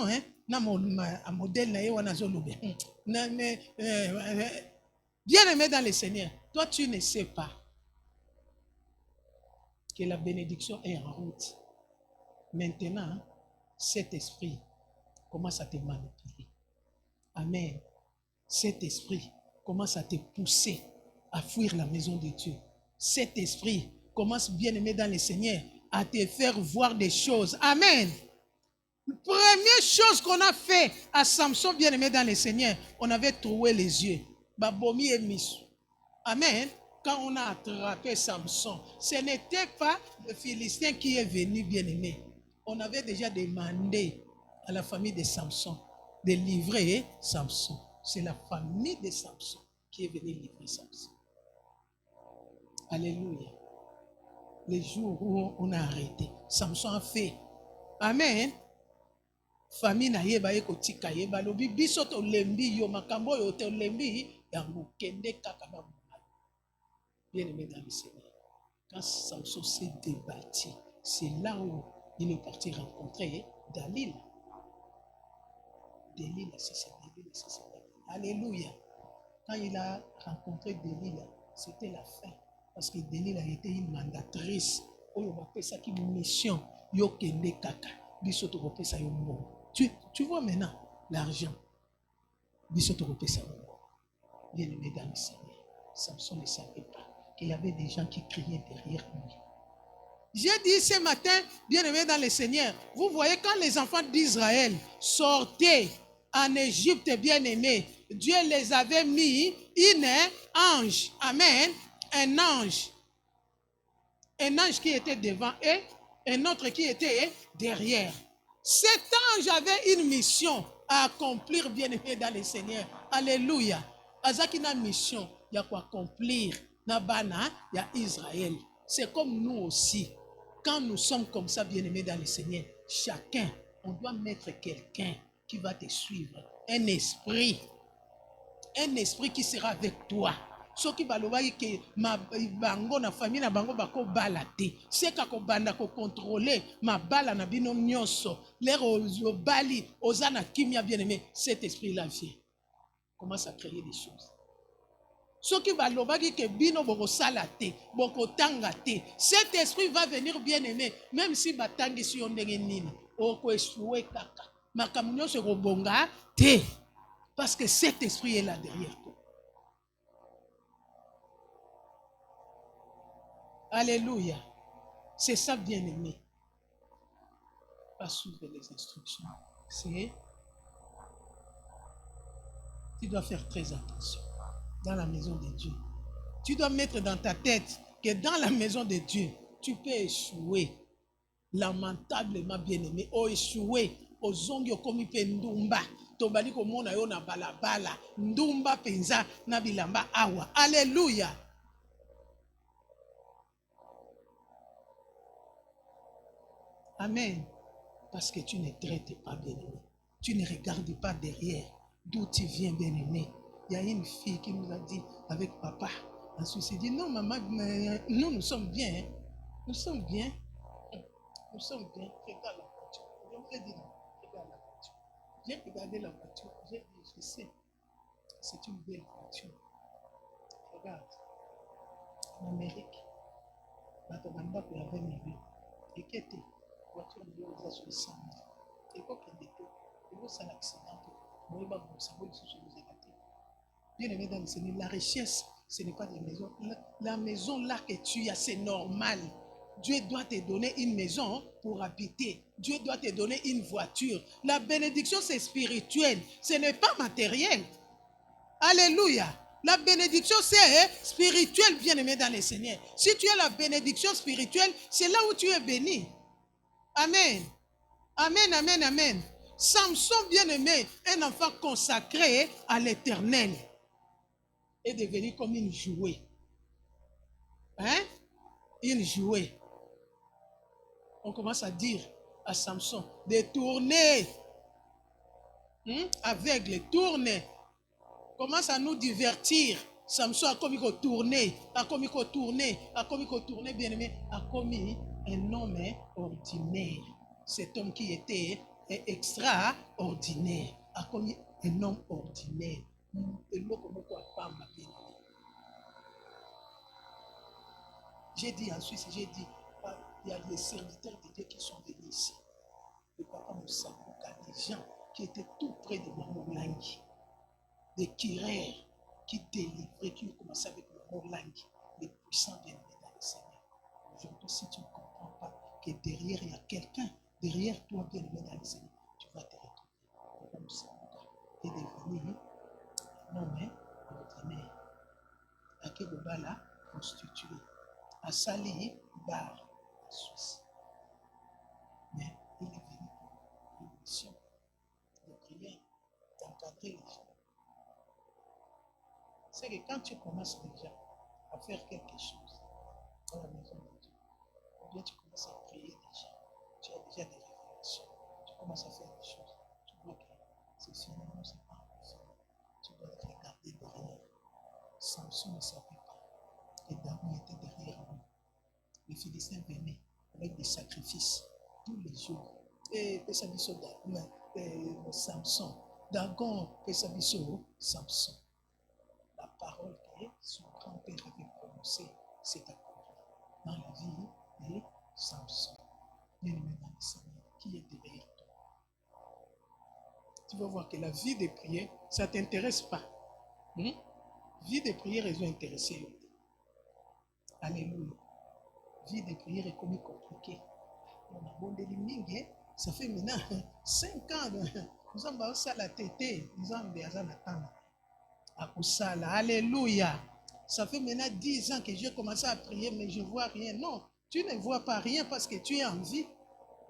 hein na modèle na ye wana zolobe. Bien-aimé dans le Seigneur, toi tu ne sais pas que la bénédiction est en route. Maintenant, cet esprit commence à te manipuler. Amen. Cet esprit commence à te pousser à fuir la maison de Dieu. Cet esprit commence, bien-aimé dans le Seigneur, à te faire voir des choses. Amen. Première chose qu'on a fait à Samson, bien-aimé dans le Seigneur, on avait troué les yeux. Babomi et Missou. Amen. Quand on a attrapé Samson, ce n'était pas le Philistin qui est venu, bien-aimé. On avait déjà demandé à la famille de Samson de livrer Samson. C'est la famille de Samson qui est venue livrer Samson. Alléluia. Les jours où on a arrêté, Samson a fait. Amen. Famille na yeba ekotika yeba lobi biso to lembi yo makambo yo te lembi ya mukende kaka ba. Bien-aimé dans le Seigneur, quand Samson s'est débattu, c'est là où il est parti rencontrer Dalila. Dalila, c'est ça. Alléluia. Quand il a rencontré Dalila, c'était la fin. Parce que Dalila était une mandatrice. Qui mission. Tu vois maintenant l'argent. Bien-aimé dans le Seigneur, Samson ne savait pas qu'il y avait des gens qui criaient derrière lui. J'ai dit ce matin, bien-aimé dans le Seigneur, vous voyez quand les enfants d'Israël sortaient en Égypte, bien-aimé, Dieu les avait mis un ange. Amen. Un ange. Un ange qui était devant eux, un autre qui était derrière. Cet ange avait une mission à accomplir, bien-aimé dans le Seigneur. Alléluia. Azaki une mission, il y a quoi accomplir. Nabana, il y a Israël. C'est comme nous aussi. Quand nous sommes comme ça, bien-aimés dans le Seigneur, chacun, on doit mettre quelqu'un qui va te suivre. Un esprit qui sera avec toi. Ce qui va le voir que ma bango na famille na bango bako balate. C'est kako banda ko contrôler ma bala na bino nyonso. L'air au bali, aux ana kimia bien-aimé, cet esprit-là vient. Commence à créer des choses. Ce qui va le voir que bino boko salate, boko tangate. Cet esprit va venir bien-aimé, même si batangi si on nini. Oko esoué kaka. Makamunyo se robonga te. Parce que cet esprit est là derrière toi. Alléluia. C'est ça, bien-aimé. Pas suivre les instructions. C'est... Tu dois faire très attention dans la maison de Dieu. Tu dois mettre dans ta tête que dans la maison de Dieu, tu peux échouer. Lamentablement, bien-aimé. Oh, échouer. Aux ongles comme pendumba. Tobali ko mona yo na balabala. Ndumba penza na bilamba awa. Alléluia. Amen. Parce que tu ne traites pas, bien-aimé. Tu ne regardes pas derrière d'où tu viens, bien-aimé. Il y a une fille qui nous a dit avec papa. Ensuite, il dit non, maman, nous sommes bien. Hein. Nous sommes bien. Nous sommes bien. Regarde la voiture. Je me dis non. Regarde la voiture. J'ai regardé la voiture. J'ai dit, je sais. C'est une belle voiture. Regarde. En Amérique, Batabanda pour la 20 000. Et qui était voiture de 60 000. Et quoi qu'il était, il y a un accident. Bien aimé dans le Seigneur, la richesse, ce n'est pas des maisons. La maison là que tu as, c'est normal. Dieu doit te donner une maison pour habiter. Dieu doit te donner une voiture. La bénédiction, c'est spirituel. Ce n'est pas matériel. Alléluia. La bénédiction, c'est spirituel, bien-aimé dans le Seigneur. Si tu as la bénédiction spirituelle, c'est là où tu es béni. Amen. Amen, amen, amen. Samson, bien-aimé, un enfant consacré à l'Éternel, est devenu comme une jouet. Hein? Une jouet. On commence à dire à Samson de tourner. Aveugle, tourner. Commence à nous divertir. Samson a commis qu'on tourner, bien aimé, a commis un homme ordinaire. Cet homme qui était extraordinaire, a commis un homme ordinaire. J'ai dit en Suisse, il y a des serviteurs de Dieu qui sont venus ici. Le papa Moussa, des gens qui étaient tout près de Maman Langui, des kirères qui délivraient, qui commençaient avec Maman Langui, les puissants bien dans le Seigneur. Aujourd'hui, si tu ne comprends pas que derrière il y a quelqu'un, derrière toi bien dans le Seigneur, tu vas te retrouver. Papa Moussa est devenu un homme ordinaire. À Kebobala, constitué. À Sali, bar, en Suisse. Mais il est venu pour une mission de prière, d'encadrer les gens. C'est que quand tu commences déjà à faire quelque chose dans la maison de Dieu, ou bien tu commences à prier déjà, tu as déjà des révélations, tu commences à faire des choses, tu vois que c'est finalement, c'est pas possible. Tu dois te regarder derrière. Samson ne savait pas. Et David était derrière lui. Les Philistins venaient avec des sacrifices tous les jours. Et Pesabiso Samson. Dagon, Pesabiso Samson. La parole que son grand-père avait prononcée s'est accomplie dans la vie de Samson. Bien-aimé dans le Seigneur, qui est derrière toi? Tu vas voir que la vie de prière, ça ne t'intéresse pas. Vie de prière, ils ont intéressé. Alléluia. Vie de prière est comme compliqué. On a bon mingi, ça fait maintenant 5 ans. Nous avons à la tété, nous avons déjà la Alléluia. Ça fait maintenant 10 ans que j'ai commencé à prier, mais je ne vois rien. Non, tu ne vois pas rien parce que tu es en vie.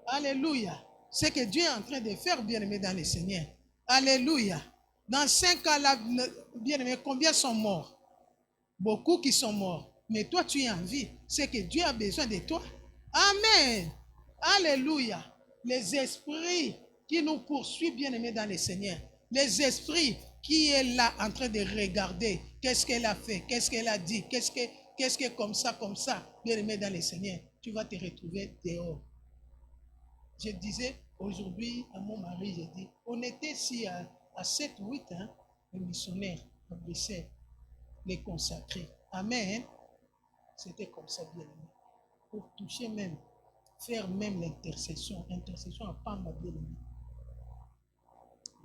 Alléluia. C'est que Dieu est en train de faire, bien-aimé dans le Seigneur. Alléluia. Dans 5 ans, là, bien-aimé, combien sont morts? Beaucoup qui sont morts. Mais toi, tu es en vie. C'est que Dieu a besoin de toi. Amen. Alléluia. Les esprits qui nous poursuivent, bien-aimés dans le Seigneur. Les esprits qui est là en train de regarder. Qu'est-ce qu'elle a fait? Qu'est-ce qu'elle a dit? Qu'est-ce que comme ça, bien-aimé dans le Seigneur. Tu vas te retrouver dehors. Je disais aujourd'hui à mon mari, j'ai dit, on était ici à 7-8 ans, les missionnaires, on blessait les consacrés. Amen. C'était comme ça, bien aimé. Pour toucher même, faire même l'intercession. Intercession à pas ma bien aimé.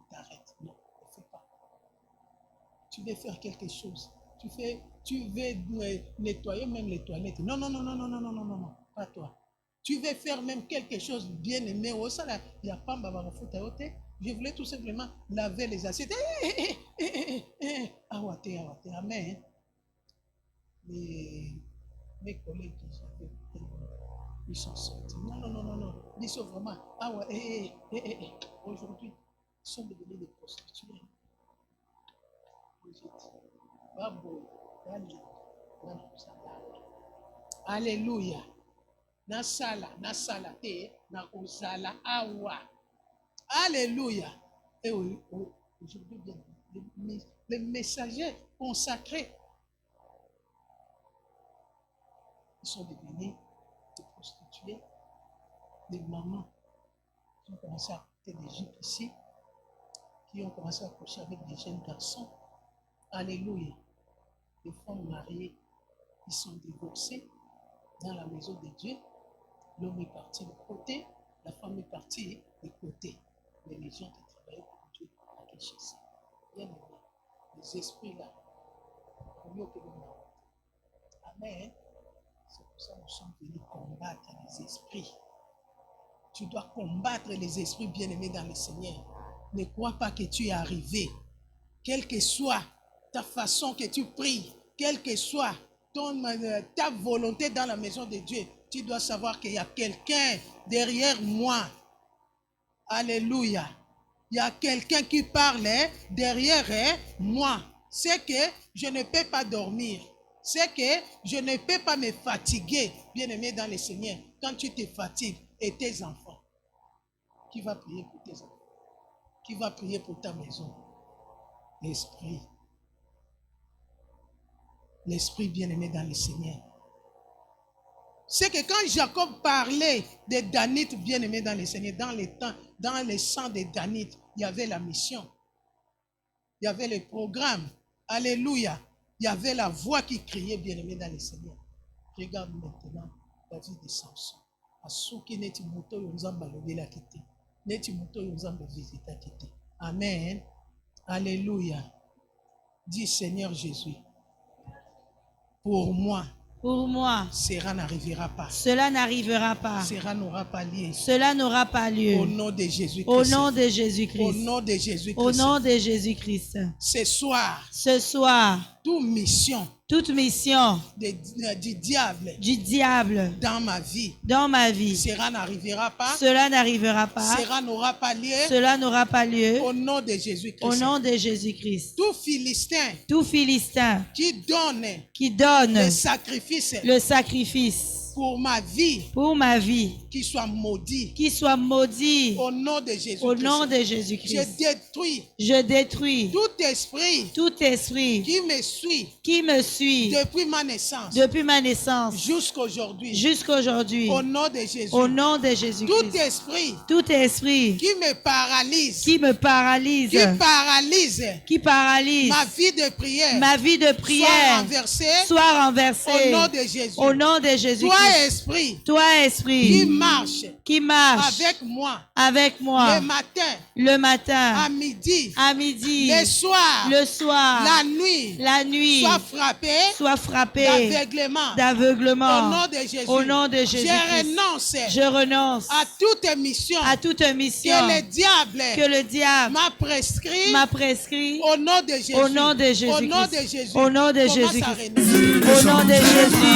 T'arrêtes. Non, ne fais pas. Tu veux faire quelque chose. Tu veux nettoyer même les toilettes. Non, pas toi. Tu veux faire même quelque chose bien aimé. Il n'y a pas de je voulais tout simplement laver les assiettes. Awate. Amen. Mes collègues qui j'avais, ils sont sortis. Non. Ils sont vraiment. Aujourd'hui, ils sont devenus des prostituées. Alléluia. Nasala te na uzala awa. Alléluia. Et aujourd'hui, bien, les messagers consacrés, ils sont devenus des prostituées, des mamans qui ont commencé à porter des jupes ici, qui ont commencé à coucher avec des jeunes garçons. Alléluia. Les femmes mariées qui sont divorcées dans la maison de Dieu. L'homme est parti de côté, la femme est partie de côté. Mais les gens qui travaillent pour Dieu à Kinshasa. Bien aimé, les esprits là, au mieux que nous. Amen. C'est Ça, nous sommes venus combattre les esprits. Tu dois combattre les esprits bien-aimés dans le Seigneur. Ne crois pas que tu es arrivé. Quelle que soit ta façon que tu pries, quelle que soit ta volonté dans la maison de Dieu, tu dois savoir qu'il y a quelqu'un derrière moi. Alléluia. Il y a quelqu'un qui parle derrière moi. C'est que je ne peux pas dormir. C'est que je ne peux pas me fatiguer, bien-aimé dans le Seigneur. Quand tu te fatigues et tes enfants, qui va prier pour tes enfants? Qui va prier pour ta maison? L'Esprit. L'Esprit bien-aimé dans le Seigneur. C'est que quand Jacob parlait des Danites bien-aimés dans le Seigneur, dans les temps, dans le sang des Danites, il y avait la mission. Il y avait le programme. Alléluia. Il y avait la voix qui criait bien-aimé dans le Seigneur. Regarde maintenant la vie de Samson. Asuki neti moto yonzamba lobela kiti. Neti moto yonzamba visita kiti. Amen. Alléluia. Dis Seigneur Jésus. Pour moi, cela n'arrivera pas. Cela n'arrivera pas. Cela n'aura pas lieu. Cela n'aura pas lieu. Au nom de Jésus-Christ. Au nom de Jésus-Christ. Au nom de Jésus-Christ. Au nom de Jésus-Christ. Ce soir, toute mission du diable dans ma vie, cela n'arrivera pas. Cela n'aura pas lieu. Cela n'aura pas lieu. Au nom de Jésus-Christ. Au nom de Jésus-Christ. Tout Philistin qui donne le sacrifice pour ma vie, qui soit maudit au nom de Jésus-Christ. Au nom de Jésus-Christ. Je détruis tout esprit qui me suit depuis ma naissance jusqu'aujourd'hui. Au nom de Jésus-Christ. Tout esprit qui me paralyse, qui paralyse ma vie de prière, soit renversé au nom de Jésus. Toi esprit qui marche avec moi le matin à midi le soir la nuit soit frappé d'aveuglement au nom de Jésus. Je renonce à toute mission que le diable m'a prescrit au nom de Jésus. Au nom de Jésus. Au nom de Jésus. Au nom de Jésus.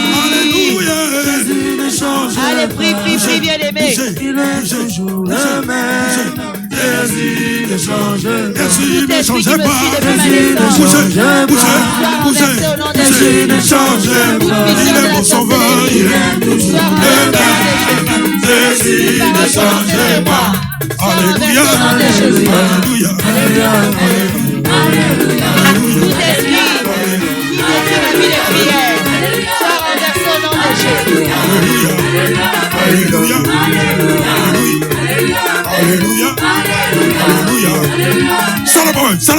Jésus ne change Allez, prie, bien-aimé. Il est toujours le même. Jésus ne change pas. Jésus ne change pas. Jésus ne change pas. Il est mon sauveur. Il est toujours le même. Jésus ne change pas. Alléluia. Alléluia. Alléluia. Tout esprit qui détruit ma vie de prière soit renversé au nom de Jésus. Alléluia. Alléluia. Alléluia. Salaboy. Je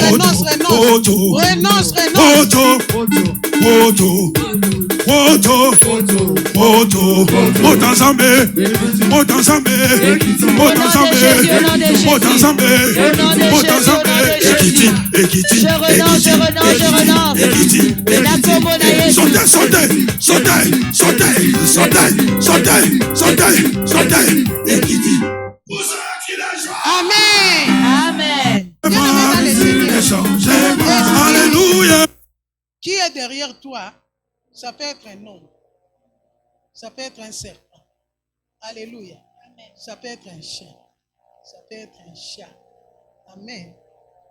renonce. La commonaïe. Amen. Alléluia. Qui est derrière toi? Ça peut être un homme. Ça peut être un serpent. Alléluia. Ça peut être un chien. Ça peut être un chat. Amen.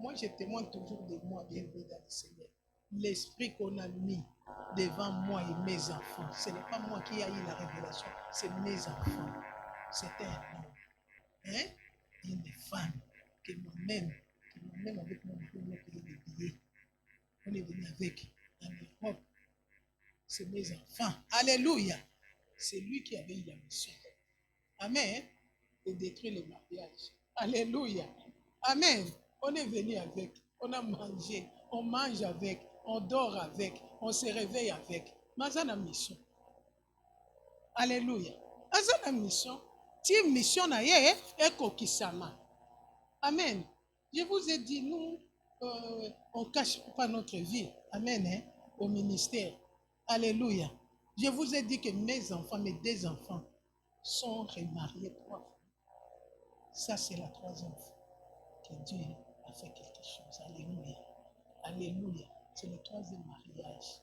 Moi, je témoigne toujours de moi, bien dans le Seigneur. L'esprit qu'on a mis devant moi et mes enfants, ce n'est pas moi qui ai eu la révélation, c'est mes enfants. C'était un homme. Une femme qui moi-même avec mon époux, on a payé des billets. On est venu avec en Europe. C'est mes enfants. Alléluia. C'est lui qui avait eu la mission. Amen. De détruire le mariage. Alléluia. Amen. On est venu avec. On a mangé. On mange avec. On dort avec. On se réveille avec. Mais c'est une mission. Alléluia. C'est une mission. Si mission na ye ekokisama. Amen. Je vous ai dit, nous, on ne cache pas notre vie. Amen. Au ministère. Alléluia. Je vous ai dit que mes enfants, mes 2 enfants, sont remariés 3 fois. Ça, c'est la 3e fois que Dieu a fait quelque chose. Alléluia. Alléluia. C'est le 3e mariage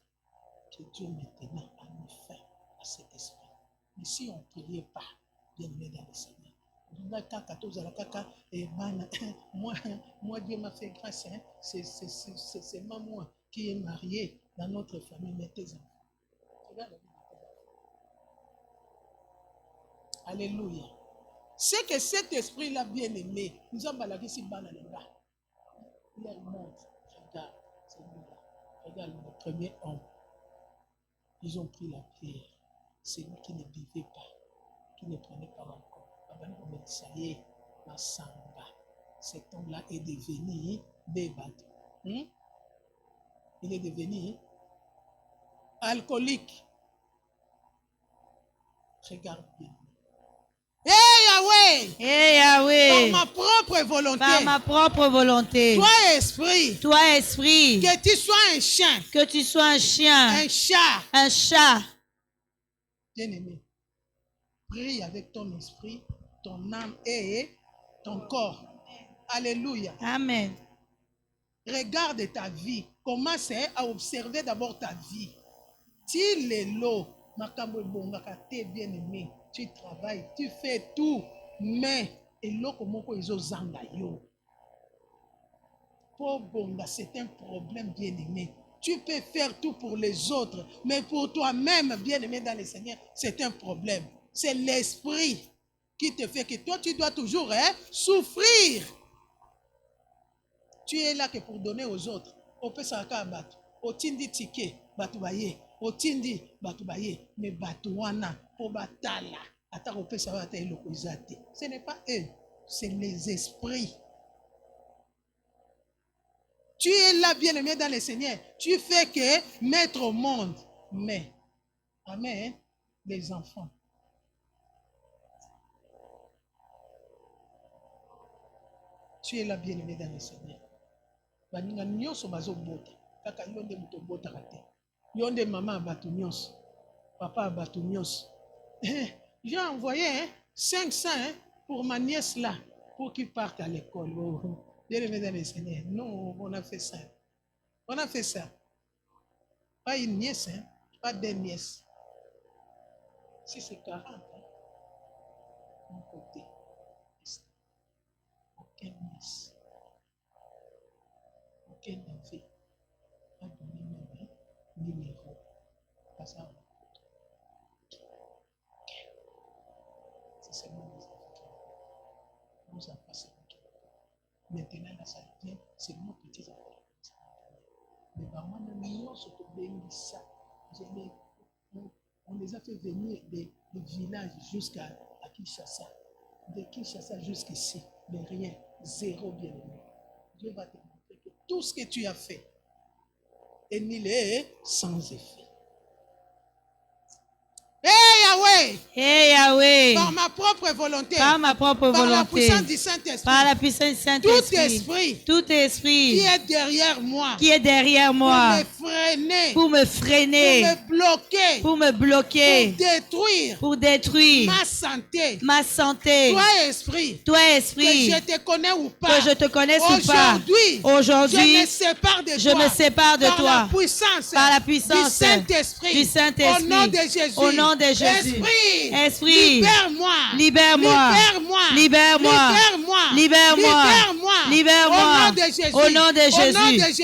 que Dieu maintenant a mis fin à cet esprit. Mais si on ne priait pas, bien aimé dans le Seigneur. Moi, Dieu m'a fait grâce. Hein. C'est seulement moi qui est marié dans notre famille, mais tes enfants. Regarde. Alléluia. C'est que cet esprit-là, bien aimé, nous avons balayé si bas là-bas. Leur montre, regarde, c'est lui-là. Regarde le premier homme. Ils ont pris la pierre. C'est lui qui ne vivait pas, qui ne prenait pas encore. Ça y est, ma samba. Cet homme-là est devenu bébad. Il est devenu alcoolique. Regarde bien. Yahweh! Hey Yahweh! Par ma propre volonté. Par ma propre volonté. Toi, esprit. Esprit. Que tu sois un chien. Que tu sois un chien. Un chat. Un chat. Bien-aimé, prie avec ton esprit, ton âme et ton corps. Alléluia. Amen. Regarde ta vie. Commence à observer d'abord ta vie. Tu les lots, bien-aimé. Tu travailles, tu fais tout, mais c'est un problème, bien-aimé. Tu peux faire tout pour les autres, mais pour toi-même, bien-aimé dans le Seigneur, c'est un problème. C'est l'esprit qui te fait que toi, tu dois toujours souffrir. Tu es là que pour donner aux autres. On peut s'arrêter battre. Au tindi ticket, batubaye. Au tindi batubaye. Mais batouana, pour batala. Attends, on peut savoir ce n'est pas eux, c'est les esprits. Tu es là, bien-aimé dans le Seigneur. Tu fais que mettre au monde. Mais, amen, les enfants. Tu es là, bien-aimé dans le Seigneur. Yonde maman batunios, papa batunios. J'ai envoyé 500 pour ma nièce là, pour qu'il parte à l'école. Bien-aimé dans le Seigneur. Non, on a fait ça. On a fait ça. Pas une nièce, hein? Pas 2 nièces. Si c'est 40, hein? Mon côté. Aucune nièce. Aucun enfant. Pas donné même numéro. Pas ça. C'est seulement les enfants. Nous avons passé. Maintenant, là, ça vient, c'est nos petits enfants. Mais vraiment, on les a fait venir des villages jusqu'à Kinshasa. De Kinshasa jusqu'ici, mais rien, 0 bien-aimé. Dieu va te montrer que tout ce que tu as fait est nul sans effet. Yahweh! Hey Yahweh! Par ma propre volonté. Par ma propre Par la volonté. puissance du Saint-Esprit. Par la puissance du Saint-Esprit. Tout esprit qui est derrière moi. Qui est derrière moi. Pour me freiner. Pour me bloquer. Pour détruire. Ma santé. Toi esprit. Que je te connais ou pas. Que je te connaisse ou pas. Aujourd'hui. Je me sépare de toi. Par la puissance du Saint-Esprit. Au nom de Jésus. Esprit. Libère-moi. Au nom de Jésus.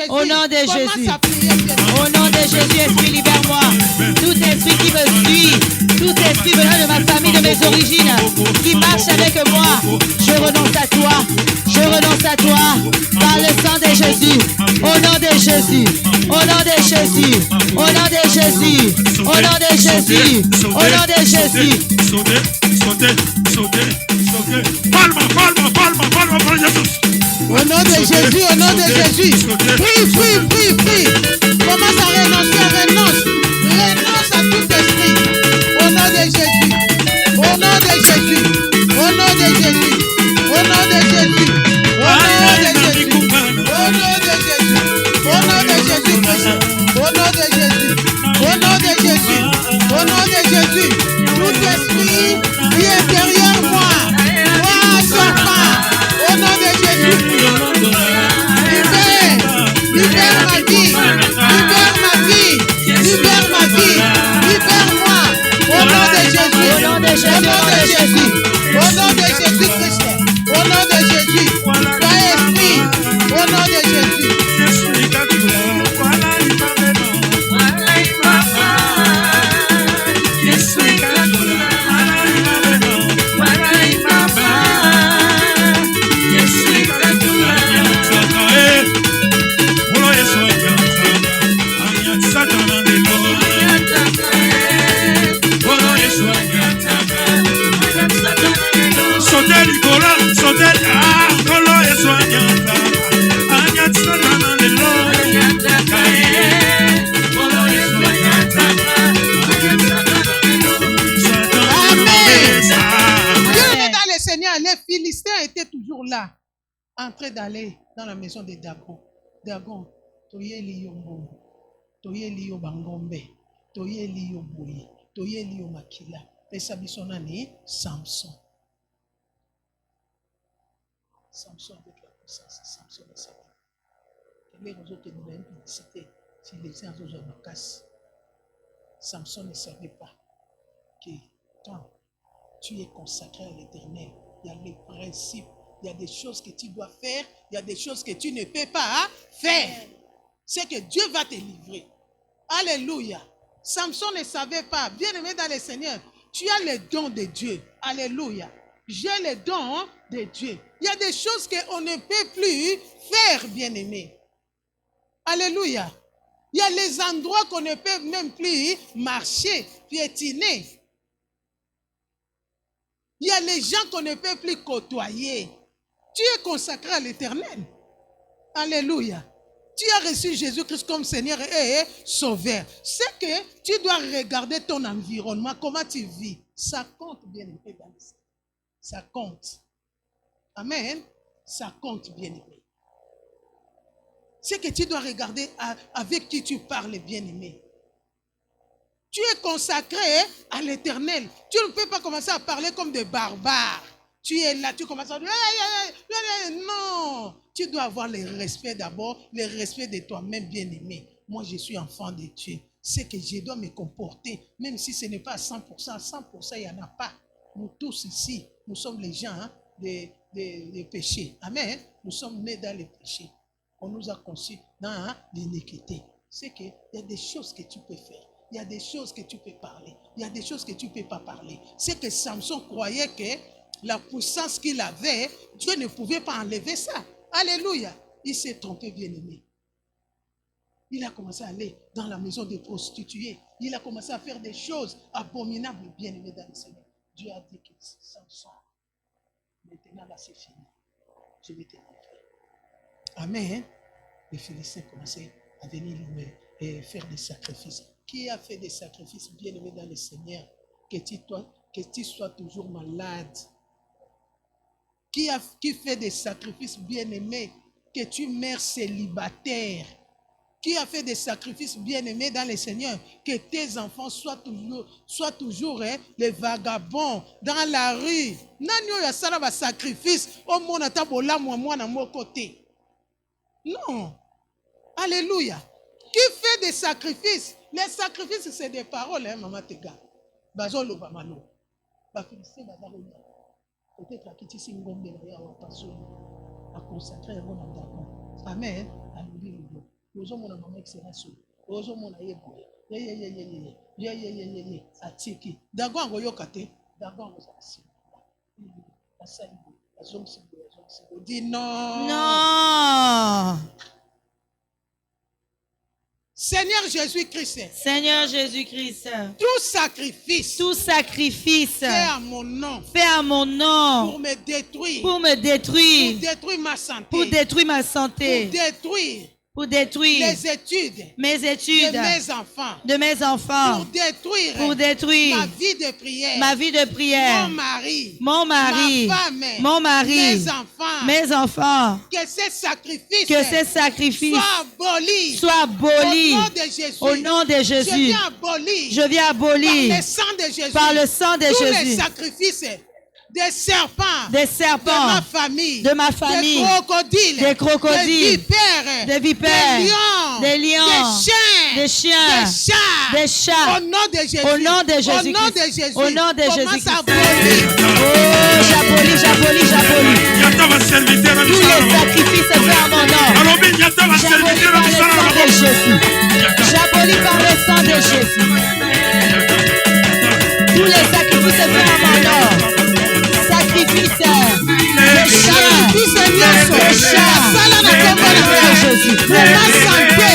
Au nom de Jésus. Au nom de Jésus, esprit, libère-moi. Tout esprit qui me suit, tout esprit venant de ma famille, de mes origines, qui marche avec moi, je renonce à toi. Je renonce à toi par le sang de Jésus. Au nom de Jésus. Au nom de Jésus. Au nom de Jésus. Au nom de Jésus. Au nom de Jésus. Palma, Jésus. Au nom de Jésus, au nom de Jésus. Prie. Commence à renoncer. Renonce à tout esprit. Au nom de Jésus. Au nom de Jésus. Au nom de Jésus. Au nom de Jésus. Au nom de Jésus. Au nom de Jésus. Au nom de Jésus. Au nom de Jésus. Au nom de Jésus. Au nom Saint-Esprit qui est derrière moi. Moi, sois pas. Au nom de Jésus. Libère ma vie. Libère ma vie. Libère ma vie. Libère-moi. Au nom de Jésus. Au nom de Jésus. Au nom de Jésus. Au nom de Jésus-Christ. Au nom de Jésus. Sois esprit. Au nom de Jésus. Les Philistins étaient toujours là, en train d'aller dans la maison de Dagon. Dagon, toyeli yo mbongo, toyeli yo bangombe, toyeli yo boye, toyeli yo makila. Pesa biso nani? Samson. Samson avec la puissance, Samson est savait. Les autres nous ont publicité, si les gens ont ma casse. Samson ne savait pas que quand tu es consacré à l'Éternel, il y a les principes, il y a des choses que tu dois faire, il y a des choses que tu ne peux pas faire. C'est que Dieu va te livrer. Alléluia. Samson ne savait pas. Bien-aimé dans le Seigneur, tu as les dons de Dieu. Alléluia. J'ai les dons de Dieu. Il y a des choses qu'on ne peut plus faire, bien-aimé. Alléluia. Il y a les endroits qu'on ne peut même plus marcher, piétiner. Il y a les gens qu'on ne peut plus côtoyer. Tu es consacré à l'Éternel. Alléluia. Tu as reçu Jésus-Christ comme Seigneur et Sauveur. C'est que tu dois regarder ton environnement, comment tu vis. Ça compte, bien aimé. Ça compte. Amen. Ça compte, bien aimé. C'est que tu dois regarder avec qui tu parles, bien aimé. Tu es consacré à l'Éternel. Tu ne peux pas commencer à parler comme des barbares. Tu es là, tu commences à dire, non. Tu dois avoir le respect d'abord, le respect de toi-même, bien-aimé. Moi, je suis enfant de Dieu. C'est que je dois me comporter, même si ce n'est pas à 100%. À 100%, il n'y en a pas. Nous tous ici, nous sommes les gens des péchés. Amen. Nous sommes nés dans les péchés. On nous a conçus dans l'iniquité. C'est qu'il y a des choses que tu peux faire. Il y a des choses que tu peux parler. Il y a des choses que tu ne peux pas parler. C'est que Samson croyait que la puissance qu'il avait, Dieu ne pouvait pas enlever ça. Alléluia. Il s'est trompé, bien-aimé. Il a commencé à aller dans la maison des prostituées. Il a commencé à faire des choses abominables, bien-aimé dans le Seigneur. Dieu a dit que Samson, maintenant là c'est fini. Je vais te livrer. Amen. Les Philistins commençaient à venir et faire des sacrifices. Qui a fait des sacrifices, bien-aimé dans le Seigneur? Que tu sois toujours malade. Qui fait des sacrifices, bien-aimés? Que tu meurs célibataire. Qui a fait des sacrifices, bien-aimés dans le Seigneur? Que tes enfants soient toujours les vagabonds dans la rue. Nani oyo asala ba sacrifice au mona tabola moi na mon côté. Non. Alléluia. Qui fait des sacrifices? Les sacrifices, c'est des paroles, hein, maman Tega. Bazolo bamalo. Bafiliste bazalo. Peut-être à Kitisi Ngombe na ya wa passion. À consacrer un bon endroit. Amen. Alléluia. Ozo mona maman excellence. Ozo mona yebo. Ye. Atiki. Dago ngo yokate. Dago ngo sasi. Asali. Azomsi. Dis non. Non. Seigneur Jésus-Christ. Seigneur Jésus-Christ. Tout sacrifice. Fait à mon nom. Fait à mon nom. Pour me détruire. Pour me détruire. Pour détruire ma santé. Pour détruire ma santé. Pour détruire pour détruire les études mes études de mes enfants, de mes enfants, pour détruire ma vie de prière, vie de prière, mon mari, mon mari, mes enfants, que ces sacrifices soient abolis au nom de Jésus. Je viens abolir par le sang de tous les Jésus sacrifices des serpents, de ma famille, des crocodiles, des vipères, des lions, des chiens, des chats, au nom de Jésus-Christ, au nom de Jésus-Christ. Oh, j'abolis. Tous les sacrifices faits à mon nom, j'abolis par le sang de Jésus. Tous les sacrifices faits à mon nom, sacrifices de chiens, Jésus. Pour la santé,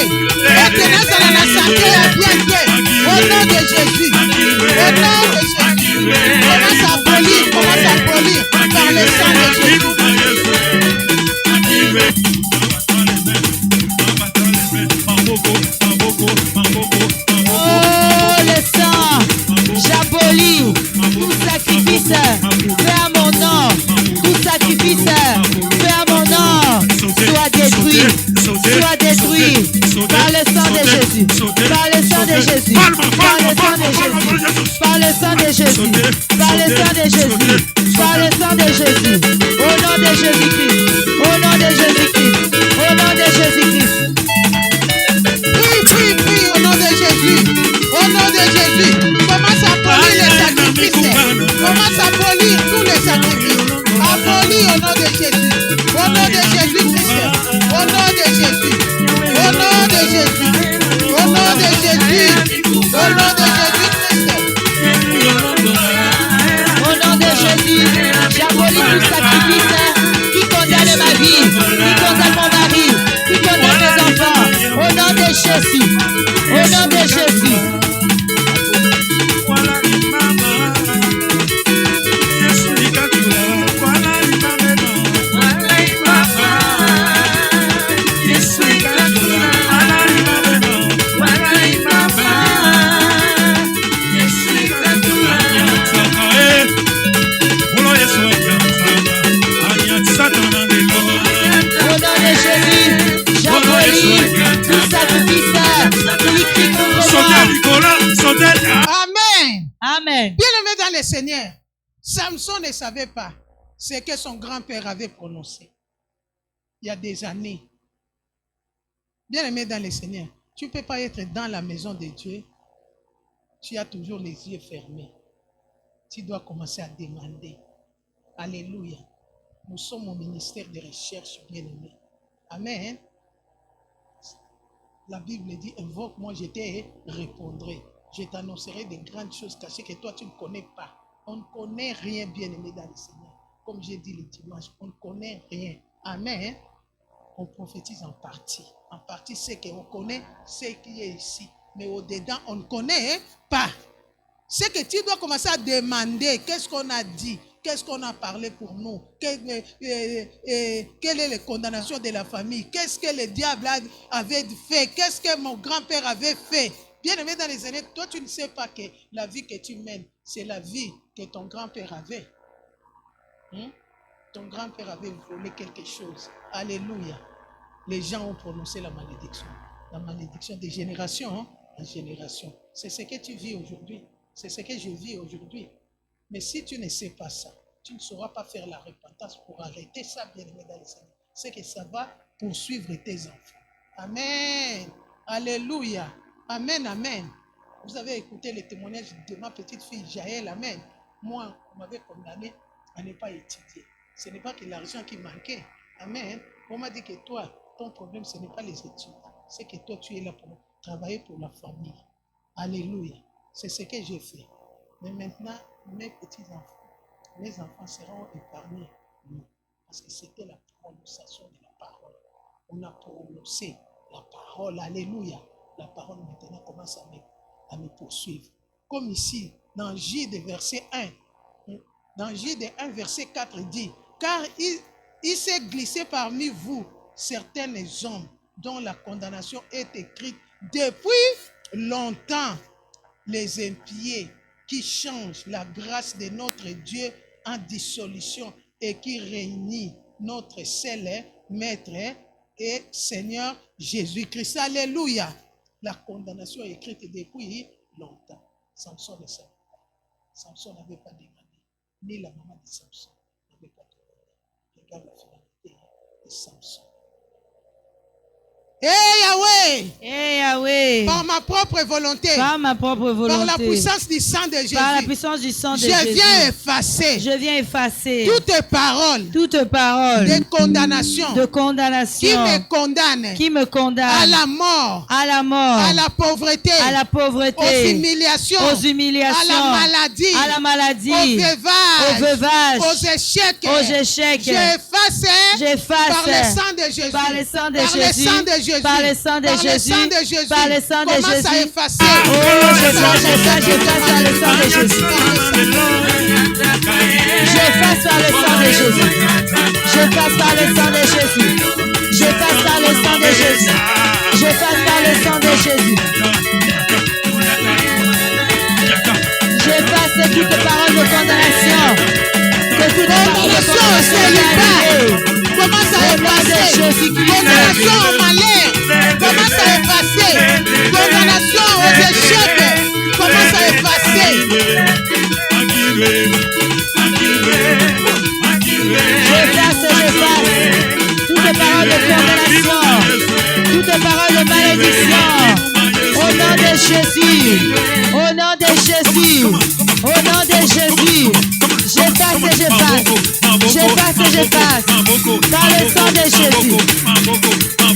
maintenance à la santé et bien au nom de Jésus. Au nom de Jésus. Commence à abolir par le sang de Jésus. Oh, le sang, j'abolis tout sacrifice fait à mon nom, tout sacrifice fait à mon nom, soit détruit par le sang de Jésus, par le sang de Jésus, par le sang de Jésus, par le sang de Jésus, par le sang de Jésus, par le sang de Jésus, au nom de Jésus-Christ, au nom de Jésus-Christ, au nom de Jésus-Christ. Prie, au nom de Jésus. Au nom de Jésus. Commence à abolir les sacrifices. Commence à abolir tous les sacrifices. Abolis au nom de Jésus. Au nom de Jésus-Christ. Au nom de Jésus. Au nom de Jésus. Au nom de Jésus. Au nom de Jésus-Christ. Au nom de Jésus, j'abolis tout sacrifice qui condamne ma vie, qui condamne mon mari, qui condamne mes enfants. Au nom de Jésus, au nom de Jésus. Amen. Amen. Bien-aimé dans le Seigneur, Samson ne savait pas ce que son grand-père avait prononcé il y a des années. Bien-aimé dans le Seigneur, tu ne peux pas être dans la maison de Dieu. Tu as toujours les yeux fermés. Tu dois commencer à demander. Alléluia. Nous sommes au ministère de recherche, bien-aimé. Amen. La Bible dit, invoque-moi, je te répondrai. Je t'annoncerai des grandes choses cachées que toi, tu ne connais pas. On ne connaît rien, bien-aimé dans le Seigneur. Comme j'ai dit le dimanche, on ne connaît rien. Amen. On prophétise en partie. En partie, c'est qu'on connaît ce qui est ici. Mais au-dedans, on ne connaît pas. C'est que tu dois commencer à demander qu'est-ce qu'on a dit, qu'est-ce qu'on a parlé pour nous, quelle est la condamnation de la famille, qu'est-ce que le diable avait fait, qu'est-ce que mon grand-père avait fait. Bien aimé dans les années, toi tu ne sais pas que la vie que tu mènes, c'est la vie que ton grand-père avait. Ton grand-père avait volé quelque chose. Alléluia. Les gens ont prononcé la malédiction. La malédiction de génération en génération. C'est ce que tu vis aujourd'hui. C'est ce que je vis aujourd'hui. Mais si tu ne sais pas ça, tu ne sauras pas faire la repentance pour arrêter ça, bien-aimé dans les Seigneur. C'est que ça va poursuivre tes enfants. Amen. Alléluia. Amen, amen. Vous avez écouté le témoignage de ma petite fille Jaël. Amen. Moi, on m'avait condamné à ne pas étudier. Ce n'est pas que l'argent qui manquait. Amen. On m'a dit que toi, ton problème, ce n'est pas les études. C'est que toi, tu es là pour travailler pour la famille. Alléluia. C'est ce que j'ai fait. Mais maintenant, mes enfants seront épargnés. Parce que c'était la prononciation de la parole. On a prononcé la parole. Alléluia. La parole maintenant commence à me poursuivre. Comme ici, dans Jude verset 1. Dans Jude 1 verset 4, il dit, car il s'est glissé parmi vous certains hommes dont la condamnation est écrite depuis longtemps. Les impies qui changent la grâce de notre Dieu en dissolution et qui réunit notre seul Maître et Seigneur Jésus-Christ. Alléluia. La condamnation est écrite depuis longtemps. Samson le savait. Samson n'avait pas demandé. Ni la maman de Samson n'avait pas demandé. Regarde la finalité de Samson. Yahweh, Yahweh, par ma propre volonté, par ma propre volonté, par la puissance du sang de Jésus, par la puissance du sang de je Jésus, viens effacer toutes paroles de condamnation, qui me condamnent à la mort, à la pauvreté, aux humiliations, à la maladie, au veuvage, aux échecs. J'efface par le sang de Jésus, par le sang de Jésus. Par le sang de Jésus, par le sang de Jésus. Commence à effacer. Oh, j'efface par le sang de Jésus. J'efface par le sang de Jésus. J'efface par le sang de Jésus. J'efface par le sang de Jésus. J'efface par le sang de Jésus. J'efface toute parole de condamnation. Que toute parole de condamnation. Commence à effacer. Condamnation au malheur. Commence à effacer. Condamnation aux échecs. Commence à effacer. J'efface. Toutes paroles de condamnation. Toutes paroles de malédiction. Au nom de Jésus. Au nom de Jésus. Au nom de Jésus. J'efface. Dans le sang de Jésus.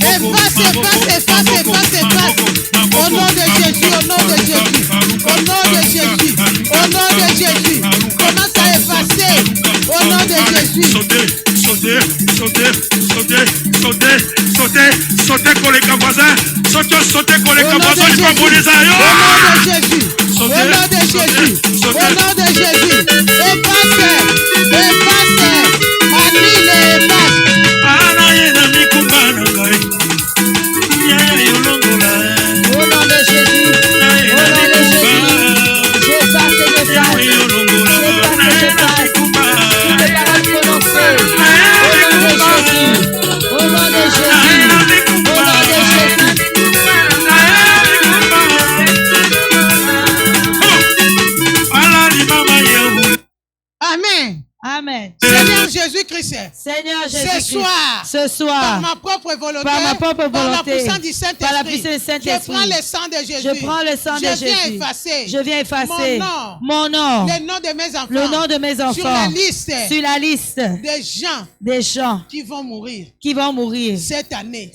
Efface. Au nom de Jésus, au nom de Jésus. Au nom de Jésus. Au nom de Jésus. Commence à effacer. Au nom de Jésus. Sauter collègue voisin. Sauter collègue voisin. Il va brûler ça. Au nom de Jésus. Au nom de Jésus. Efface. Amen. Seigneur Jésus-Christ. Ce soir, par ma propre volonté, par la puissance du Saint-Esprit, je prends le sang de Jésus. Je viens effacer mon nom, le nom de mes enfants, sur la liste des gens qui vont mourir cette année.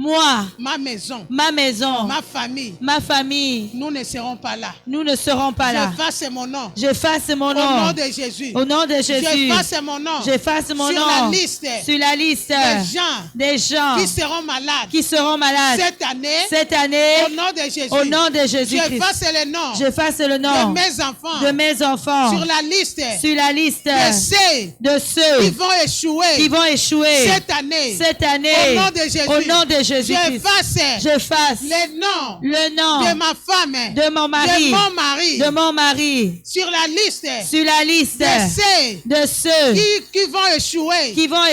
Moi, ma maison, ma famille, nous ne serons pas là. J'efface mon nom. Au nom de Jésus. J'efface mon nom. Sur la liste des gens qui seront malades. Cette année. Au nom de Jésus. J'efface le nom de mes enfants. Sur la liste de ceux qui vont échouer. Cette année. Au nom de Jésus. J'efface le nom de ma femme, de mon mari, sur la liste de ceux qui vont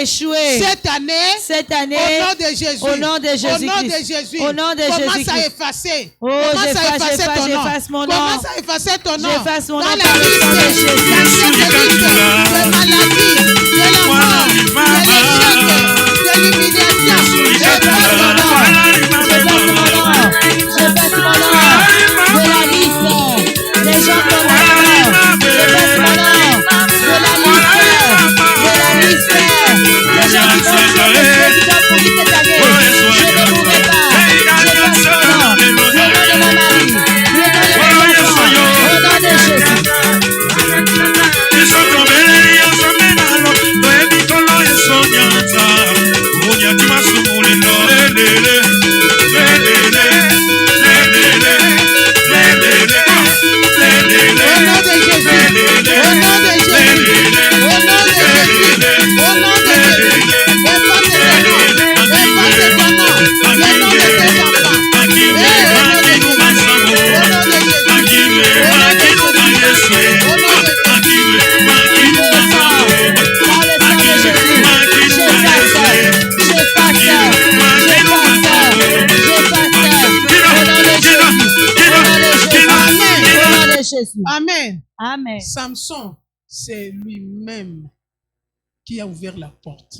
échouer cette année au nom de Jésus. Commence à effacer. J'efface mon nom. Commence à effacer ton nom. J'efface mon nom dans la liste de maladie, de la mort, de l'échec, de l'humiliation. J'efface mon nom. De la liste des gens comme moi. J'efface mon nom. De la liste des gens qui vont mourir cette année. Je ne mourrai pas. J'efface mon nom. Le nom de mon mari. Le nom de mes enfants. Au nom de Jésus. Au nom de Jésus. Jésus. Amen. Amen. Samson, c'est lui-même qui a ouvert la porte.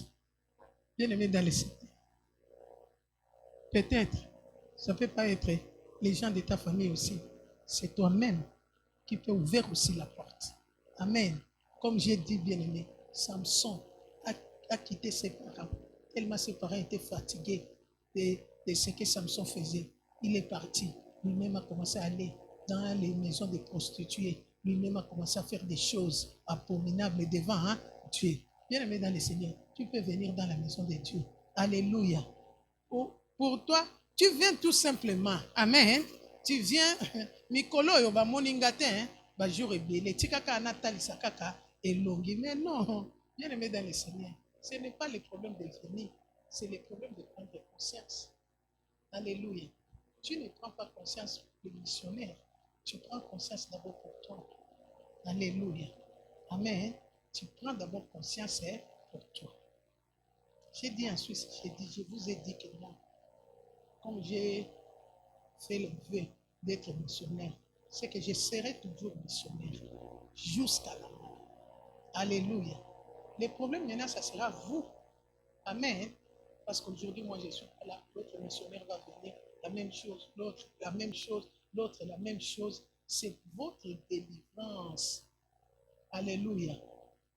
Bien aimé dans les cités. Peut-être, ça ne peut pas être les gens de ta famille aussi. C'est toi-même qui peux ouvrir aussi la porte. Amen. Comme j'ai dit, bien aimé, Samson a quitté ses parents. Tellement ses parents étaient fatigués de ce que Samson faisait. Il est parti. Lui-même a commencé à aller dans les maisons de prostituées. Lui-même a commencé à faire des choses abominables devant Dieu. Bien aimé dans le Seigneur, tu peux venir dans la maison de Dieu. Alléluia. Pour toi, tu viens tout simplement. Amen. Tu viens, Mikolo yo ba moningate, ba jour ebele, tikaka anatali sakaka elongi. Mais non, bien aimé dans le Seigneur, ce n'est pas le problème de venir, c'est le problème de prendre conscience. Alléluia. Tu ne prends pas conscience du missionnaire, tu prends conscience d'abord pour toi. Alléluia. Amen. Tu prends d'abord conscience pour toi. J'ai dit en Suisse, je vous ai dit que moi, comme j'ai fait le vœu d'être missionnaire, c'est que je serai toujours missionnaire jusqu'à la mort. Alléluia. Le problème maintenant, ça sera vous. Amen. Parce qu'aujourd'hui, moi, je suis là. L'autre missionnaire va venir. La même chose. L'autre, la même chose. L'autre, la même chose. C'est votre délivrance. Alléluia.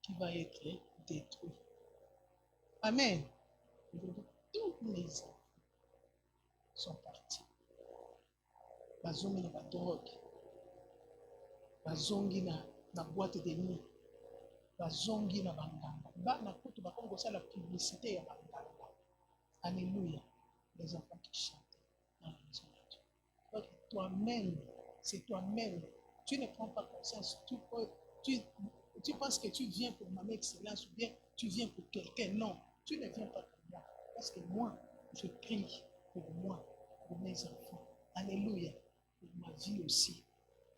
Qui va être détruit. Amen. Tous les enfants sont partis. Bazongi na drogue. Bazongi na boîte de nuit. Bazongi na banganga. Na kutu bakongo ça la publicité ya banganga. Alléluia. Les enfants qui chantent dans la maison de Dieu. Donc toi-même, c'est toi-même. Tu ne prends pas conscience. Tu penses que tu viens pour ma excellence ou bien tu viens pour quelqu'un. Non, tu ne viens pas pour moi. Parce que moi, je prie pour moi, pour mes enfants. Alléluia. Pour ma vie aussi.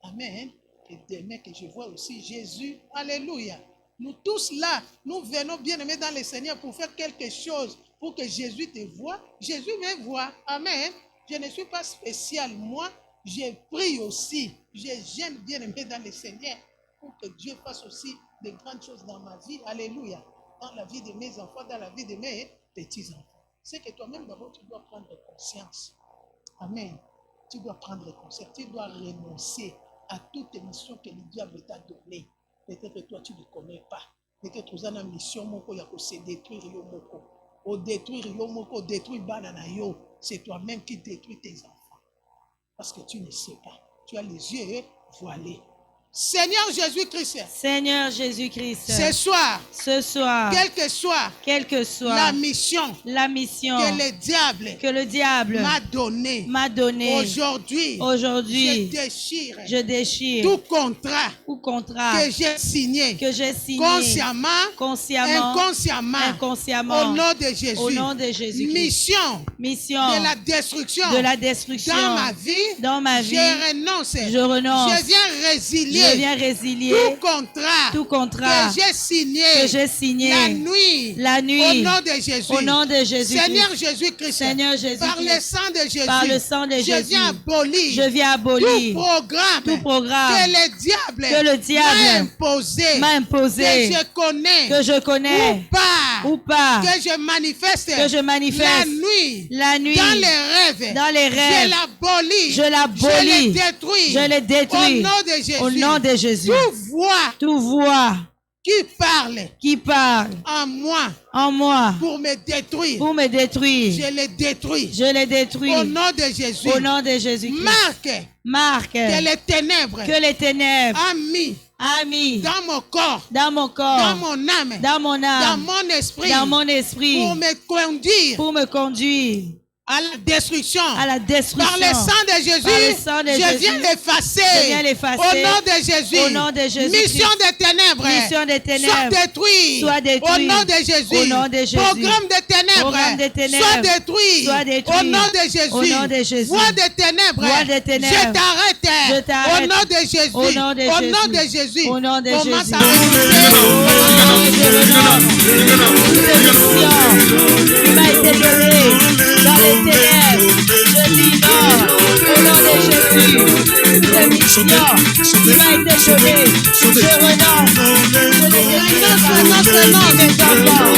Amen. Et demain que je vois aussi Jésus. Alléluia. Nous tous là, nous venons bien aimés dans le Seigneur pour faire quelque chose, pour que Jésus te voie. Jésus me voit. Amen. Je ne suis pas spécial. Moi, je prie aussi. Je gêne bien aimé dans le Seigneur pour que Dieu fasse aussi de grandes choses dans ma vie. Alléluia. Dans la vie de mes enfants, dans la vie de mes petits-enfants. C'est que toi-même d'abord, tu dois prendre conscience. Amen. Tu dois prendre conscience. Tu dois renoncer à toute mission que le diable t'a donnée. Peut-être que toi, tu ne connais pas. Peut-être que tu as une mission moko ya ko se détruire yo moko. Au détruire yo moko, détruire banana yo. C'est toi-même qui détruis tes enfants. Parce que tu ne sais pas. Tu as les yeux voilés. Seigneur Jésus-Christ. Seigneur Jésus-Christ. Ce soir. Quelle que soit la mission que le diable m'a donné. Aujourd'hui, je déchire tout contrat que j'ai signé consciemment, inconsciemment, au nom de Jésus. Mission de la destruction dans ma vie, je renonce. Je viens résilier tout contrat que j'ai signé la nuit au nom de Jésus. Seigneur Jésus-Christ, par le sang de Jésus, je viens abolir tout programme que le diable m'a imposé, que je connais ou pas, que je manifeste la nuit dans les rêves, je l'abolis, je les détruis au nom de Jésus. Tout voix qui parle en moi pour me détruire, je les détruis au nom de Jésus. Marque que les ténèbres a mis dans mon corps, dans mon âme, dans mon esprit pour me conduire à la destruction. Par le sang de Jésus, je viens l'effacer. Au nom de Jésus. Mission des ténèbres. Soit détruit. Au nom de Jésus. Programme des ténèbres. Soit détruit. Au nom de Jésus. Voix des ténèbres. Je t'arrête. Au nom de Jésus. Au nom de Jésus. Commence à il m'a été donné dans les ténèbres. Je dis non, au nom de Jésus. qui m'a été donné. Je renonce. Je ne délivre pas mes enfants.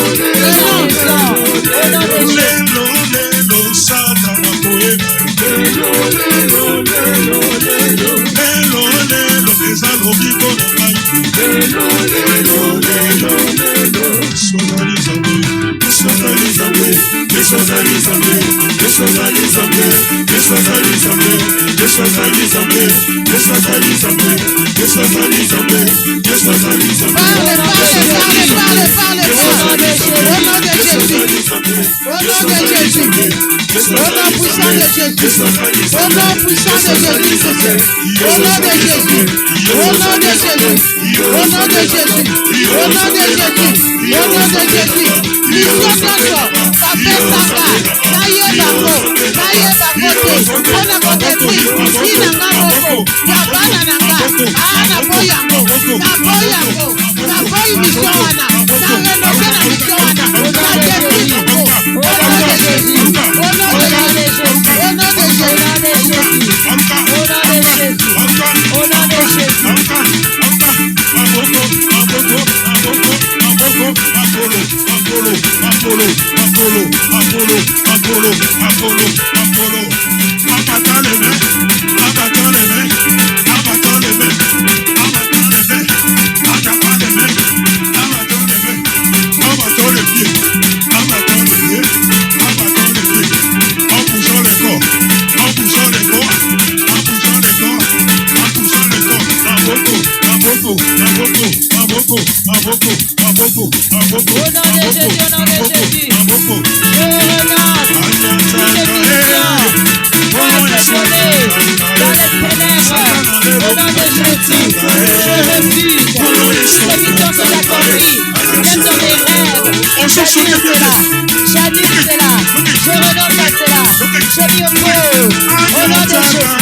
Au nom de Jésus.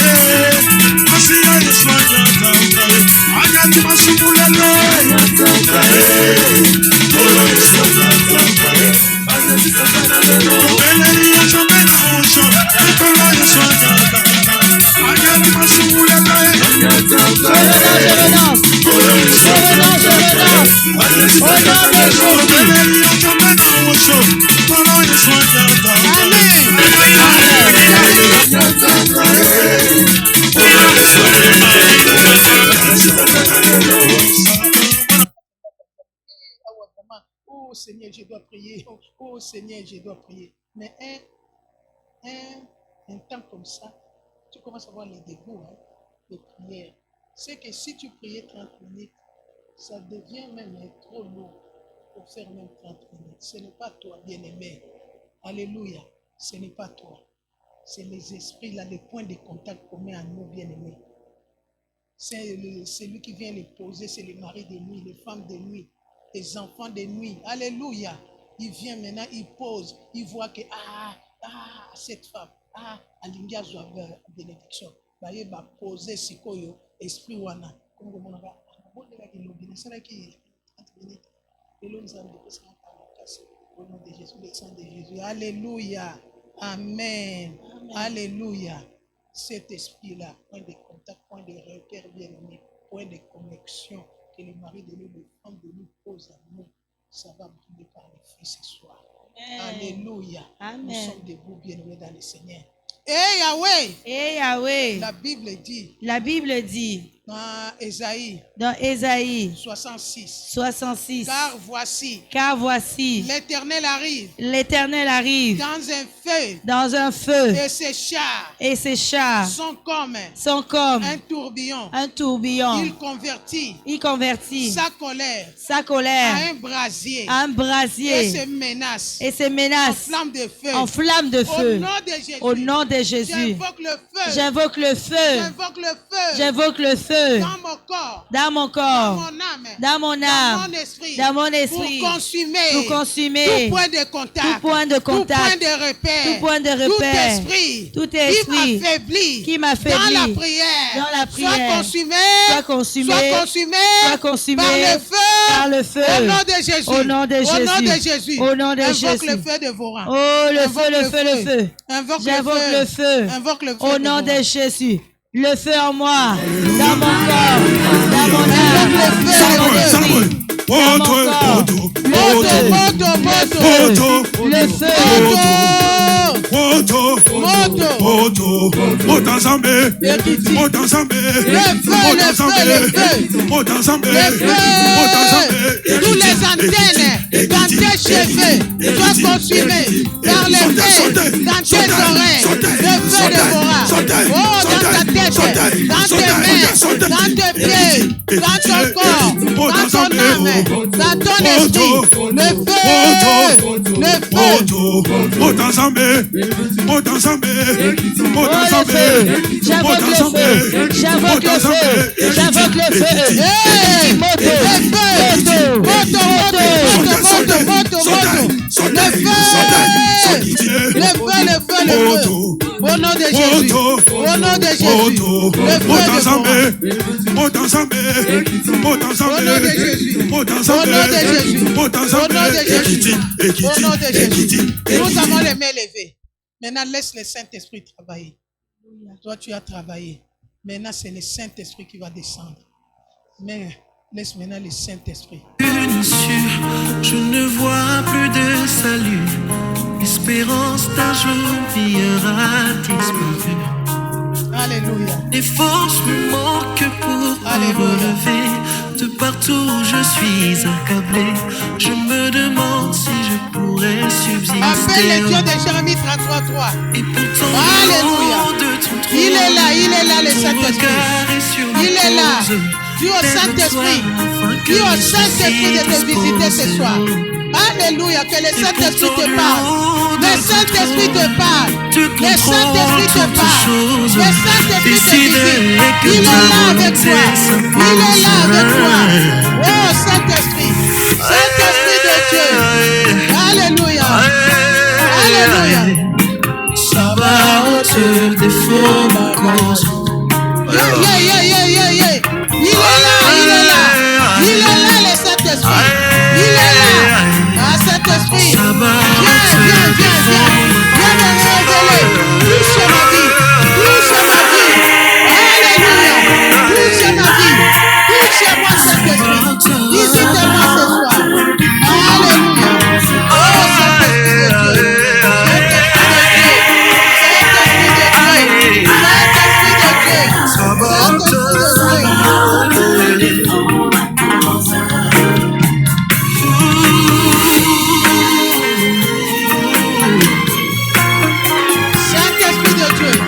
Oh Seigneur, je dois prier. Oh Seigneur, je dois prier. Mais un temps comme ça, tu commences à voir les dégoûts de prière. C'est que si tu priais 30 minutes, ça devient même trop lourd pour faire même 30 minutes. Ce n'est pas toi, bien-aimé. Alléluia. Ce n'est pas toi. C'est les esprits, là, les points de contact qu'on met à nous, bien-aimés. C'est lui qui vient les poser, c'est les maris de nuit, les femmes de nuit, les enfants de nuit. Alléluia. Il vient maintenant, il pose, il voit que, cette femme, alingia zwa bénédiction. Il va poser sikoyo, esprit wana. Comme on a au nom de Jésus, le sang de Jésus. Alléluia. Amen. Alléluia. Cet esprit-là, point de contact, point de repère bien-aimé, point de connexion que le mari de nous, les femmes de nous posent à nous, ça va briller par le feu ce soir. Amen. Alléluia. Amen. Nous sommes debout bien-aimés dans le Seigneur. Eh Yahweh. Eh Yahweh. La Bible dit. La Bible dit. Dans Ésaïe 66. Car voici. L'Éternel arrive. Dans un feu. Et ses chars. Sont comme. Un tourbillon. Il convertit. Sa colère. À un brasier. Et ses menaces. En flamme de feu. Au nom de Jésus. J'invoque le feu. Dans mon corps, dans mon âme, dans mon esprit, pour consumer tout point de contact, tout point de repère, tout esprit qui m'affaiblit dans la prière, soit consumé par le feu, au nom de Jésus, invoque le feu de vos rangs. Oh, le feu, j'invoque le feu, au nom de Jésus. Le feu en moi, dans mon corps, dans mon âme, dans mon esprit, dans mon corps. Le feu. Tous les antennes dans tes cheveux soient consumées par le feu dans tes oreilles. Le feu dévora. Oh, dans ta tête, dans tes mains, dans tes pieds, dans ton corps, dans ton âme, dans ton esprit. Le feu. Le feu. J'invoque le feu. J'invoque le feu. J'invoque le feu. Le feu. Au nom de Jésus. Au nom de Jésus. Le feu Nous avons les mains levées. Maintenant, laisse le Saint-Esprit travailler. Toi, tu as travaillé. Maintenant, c'est le Saint-Esprit qui va descendre. Mais laisse maintenant le Saint-Esprit. Une issue, je ne vois plus de salut. Espérance d'un jour viendra disparu. Alléluia. Les forces me manquent pour me relever. De partout où je suis accablé, je me demande si je pourrais subsister. Appelle le Dieu de Jérémie 33:3. Et pourtant, Alléluia. Il est là, le Saint-Esprit. Il est là. Dis au Saint-Esprit. Dis au Saint-Esprit de te visiter ce soir. Alléluia, que le Saint-Esprit te parle. Le Saint-Esprit te parle. Le Saint-Esprit te parle. Le Saint-Esprit te visite. Il est là avec toi. Il est là avec toi. Oh Saint-Esprit. Saint-Esprit de Dieu. Alléluia. Alléluia. Sabaoth défend ma cause. Il est là, le Saint-Esprit. Il est là. Ah, Saint-Esprit. Viens me révéler. Touche ma vie. Alléluia. Touche ma vie. Touche-moi, Saint-Esprit. Visite-moi ce soir. Alléluia. Oh, Saint-Esprit de Dieu.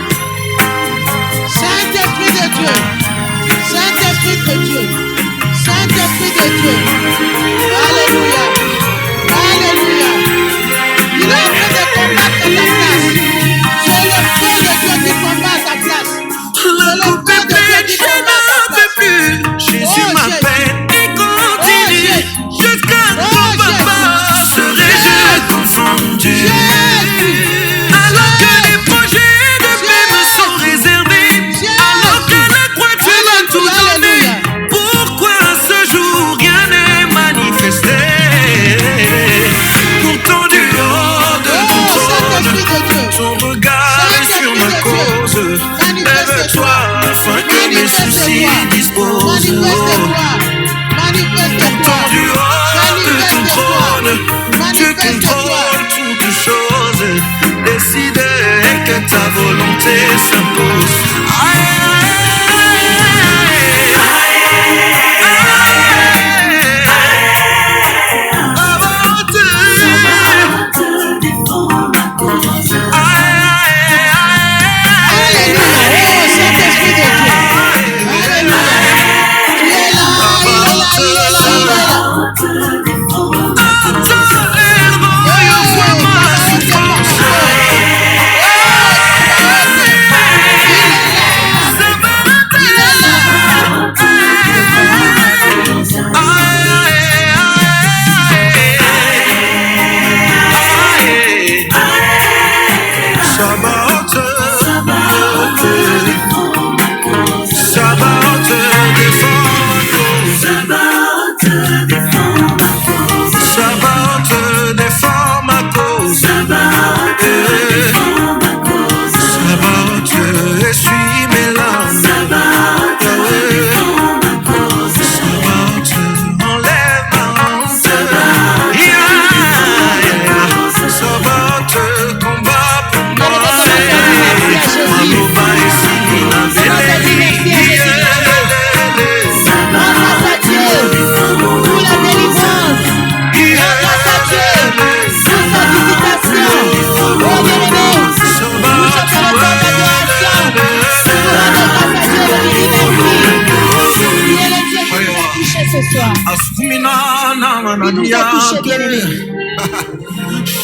Il nous a touchés, bien-aimés.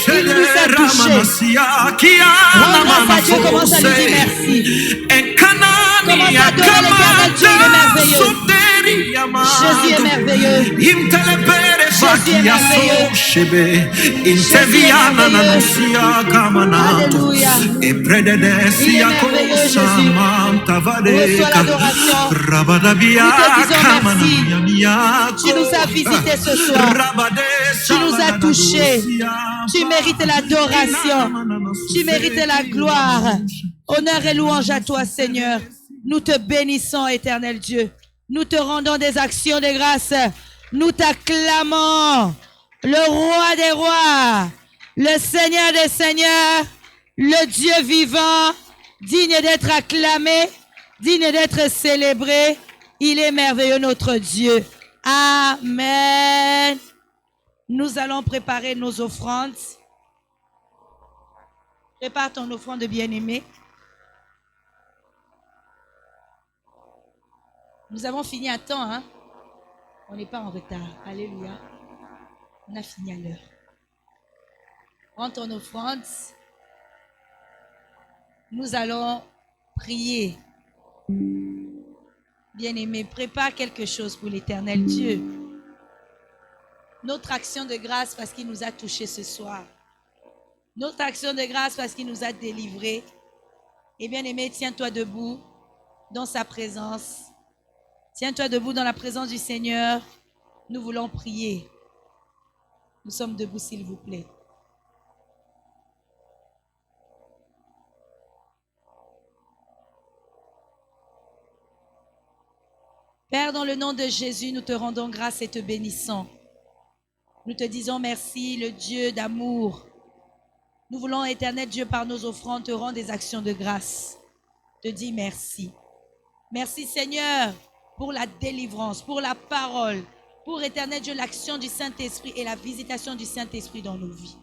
Il nous a touchés. Rends grâce à Dieu, commence à lui dire merci. Commence à adorer l'éternel Dieu, il est merveilleux. Jésus est merveilleux. Jésus est merveilleux. Jésus est merveilleux. Alléluia. Il est merveilleux, Jésus. Reçois l'adoration. Nous te disons merci. Tu nous as visités ce soir. Tu nous as touchés. Tu mérites l'adoration. Tu mérites la gloire. Honneur et louange à toi, Seigneur. Nous te bénissons, éternel Dieu. Nous te rendons des actions de grâce. Nous t'acclamons, le roi des rois, le Seigneur des seigneurs, le Dieu vivant, digne d'être acclamé, digne d'être célébré. Il est merveilleux, notre Dieu. Amen. Nous allons préparer nos offrandes. Prépare ton offrande, bien-aimé. Nous avons fini à temps, hein? On n'est pas en retard. Alléluia. On a fini à l'heure. Prends ton offrande. Nous allons prier. Bien-aimé, prépare quelque chose pour l'Éternel Dieu. Notre action de grâce parce qu'il nous a touchés ce soir. Notre action de grâce parce qu'il nous a délivrés. Et bien-aimé, tiens-toi debout dans sa présence. Tiens-toi debout dans la présence du Seigneur. Nous voulons prier. Nous sommes debout, s'il vous plaît. Père, dans le nom de Jésus, nous te rendons grâce et te bénissons. Nous te disons merci, le Dieu d'amour. Nous voulons, éternel Dieu, par nos offrandes, te rendre des actions de grâce. Te dis merci. Merci, Seigneur, pour la délivrance, pour la parole, pour, éternel Dieu, l'action du Saint-Esprit et la visitation du Saint-Esprit dans nos vies.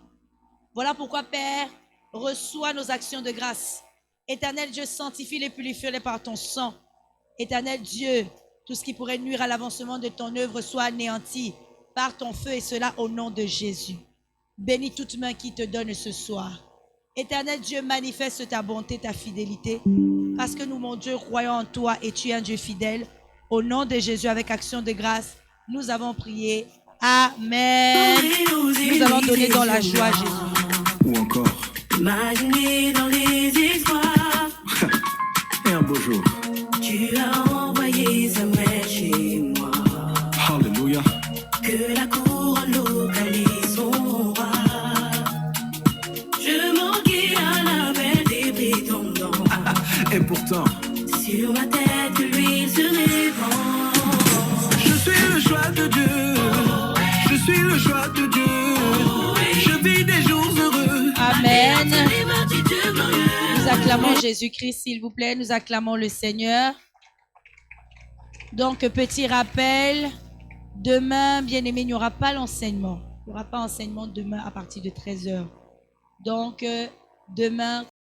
Voilà pourquoi, Père, reçois nos actions de grâce. Éternel Dieu, sanctifie-les, purifie-les par ton sang. Éternel Dieu, tout ce qui pourrait nuire à l'avancement de ton œuvre soit anéanti par ton feu, et cela au nom de Jésus. Bénis toute main qui te donne ce soir. Éternel Dieu, manifeste ta bonté, ta fidélité, parce que nous, mon Dieu, croyons en toi et tu es un Dieu fidèle. Au nom de Jésus, avec action de grâce, nous avons prié. Amen. Nous allons donner dans la joie, Jésus. Ou encore, Imaginez dans les espoirs, et un beau jour. tu as envoyé Samuel chez moi. Alléluia. Que la couronne localise son roi. Je manquais à l'appel des prétendants. Et pourtant, Sur ma tête, l'huile se répand. Je suis le choix de Dieu. Je suis le choix de Dieu. Je vis des jours heureux. Amen. Les martyrs de glorieux. Nous acclamons Jésus-Christ, s'il vous plaît. Nous acclamons le Seigneur. Donc, petit rappel. Demain, bien-aimé, il n'y aura pas l'enseignement. Il n'y aura pas enseignement demain à partir de 13h. Donc, demain,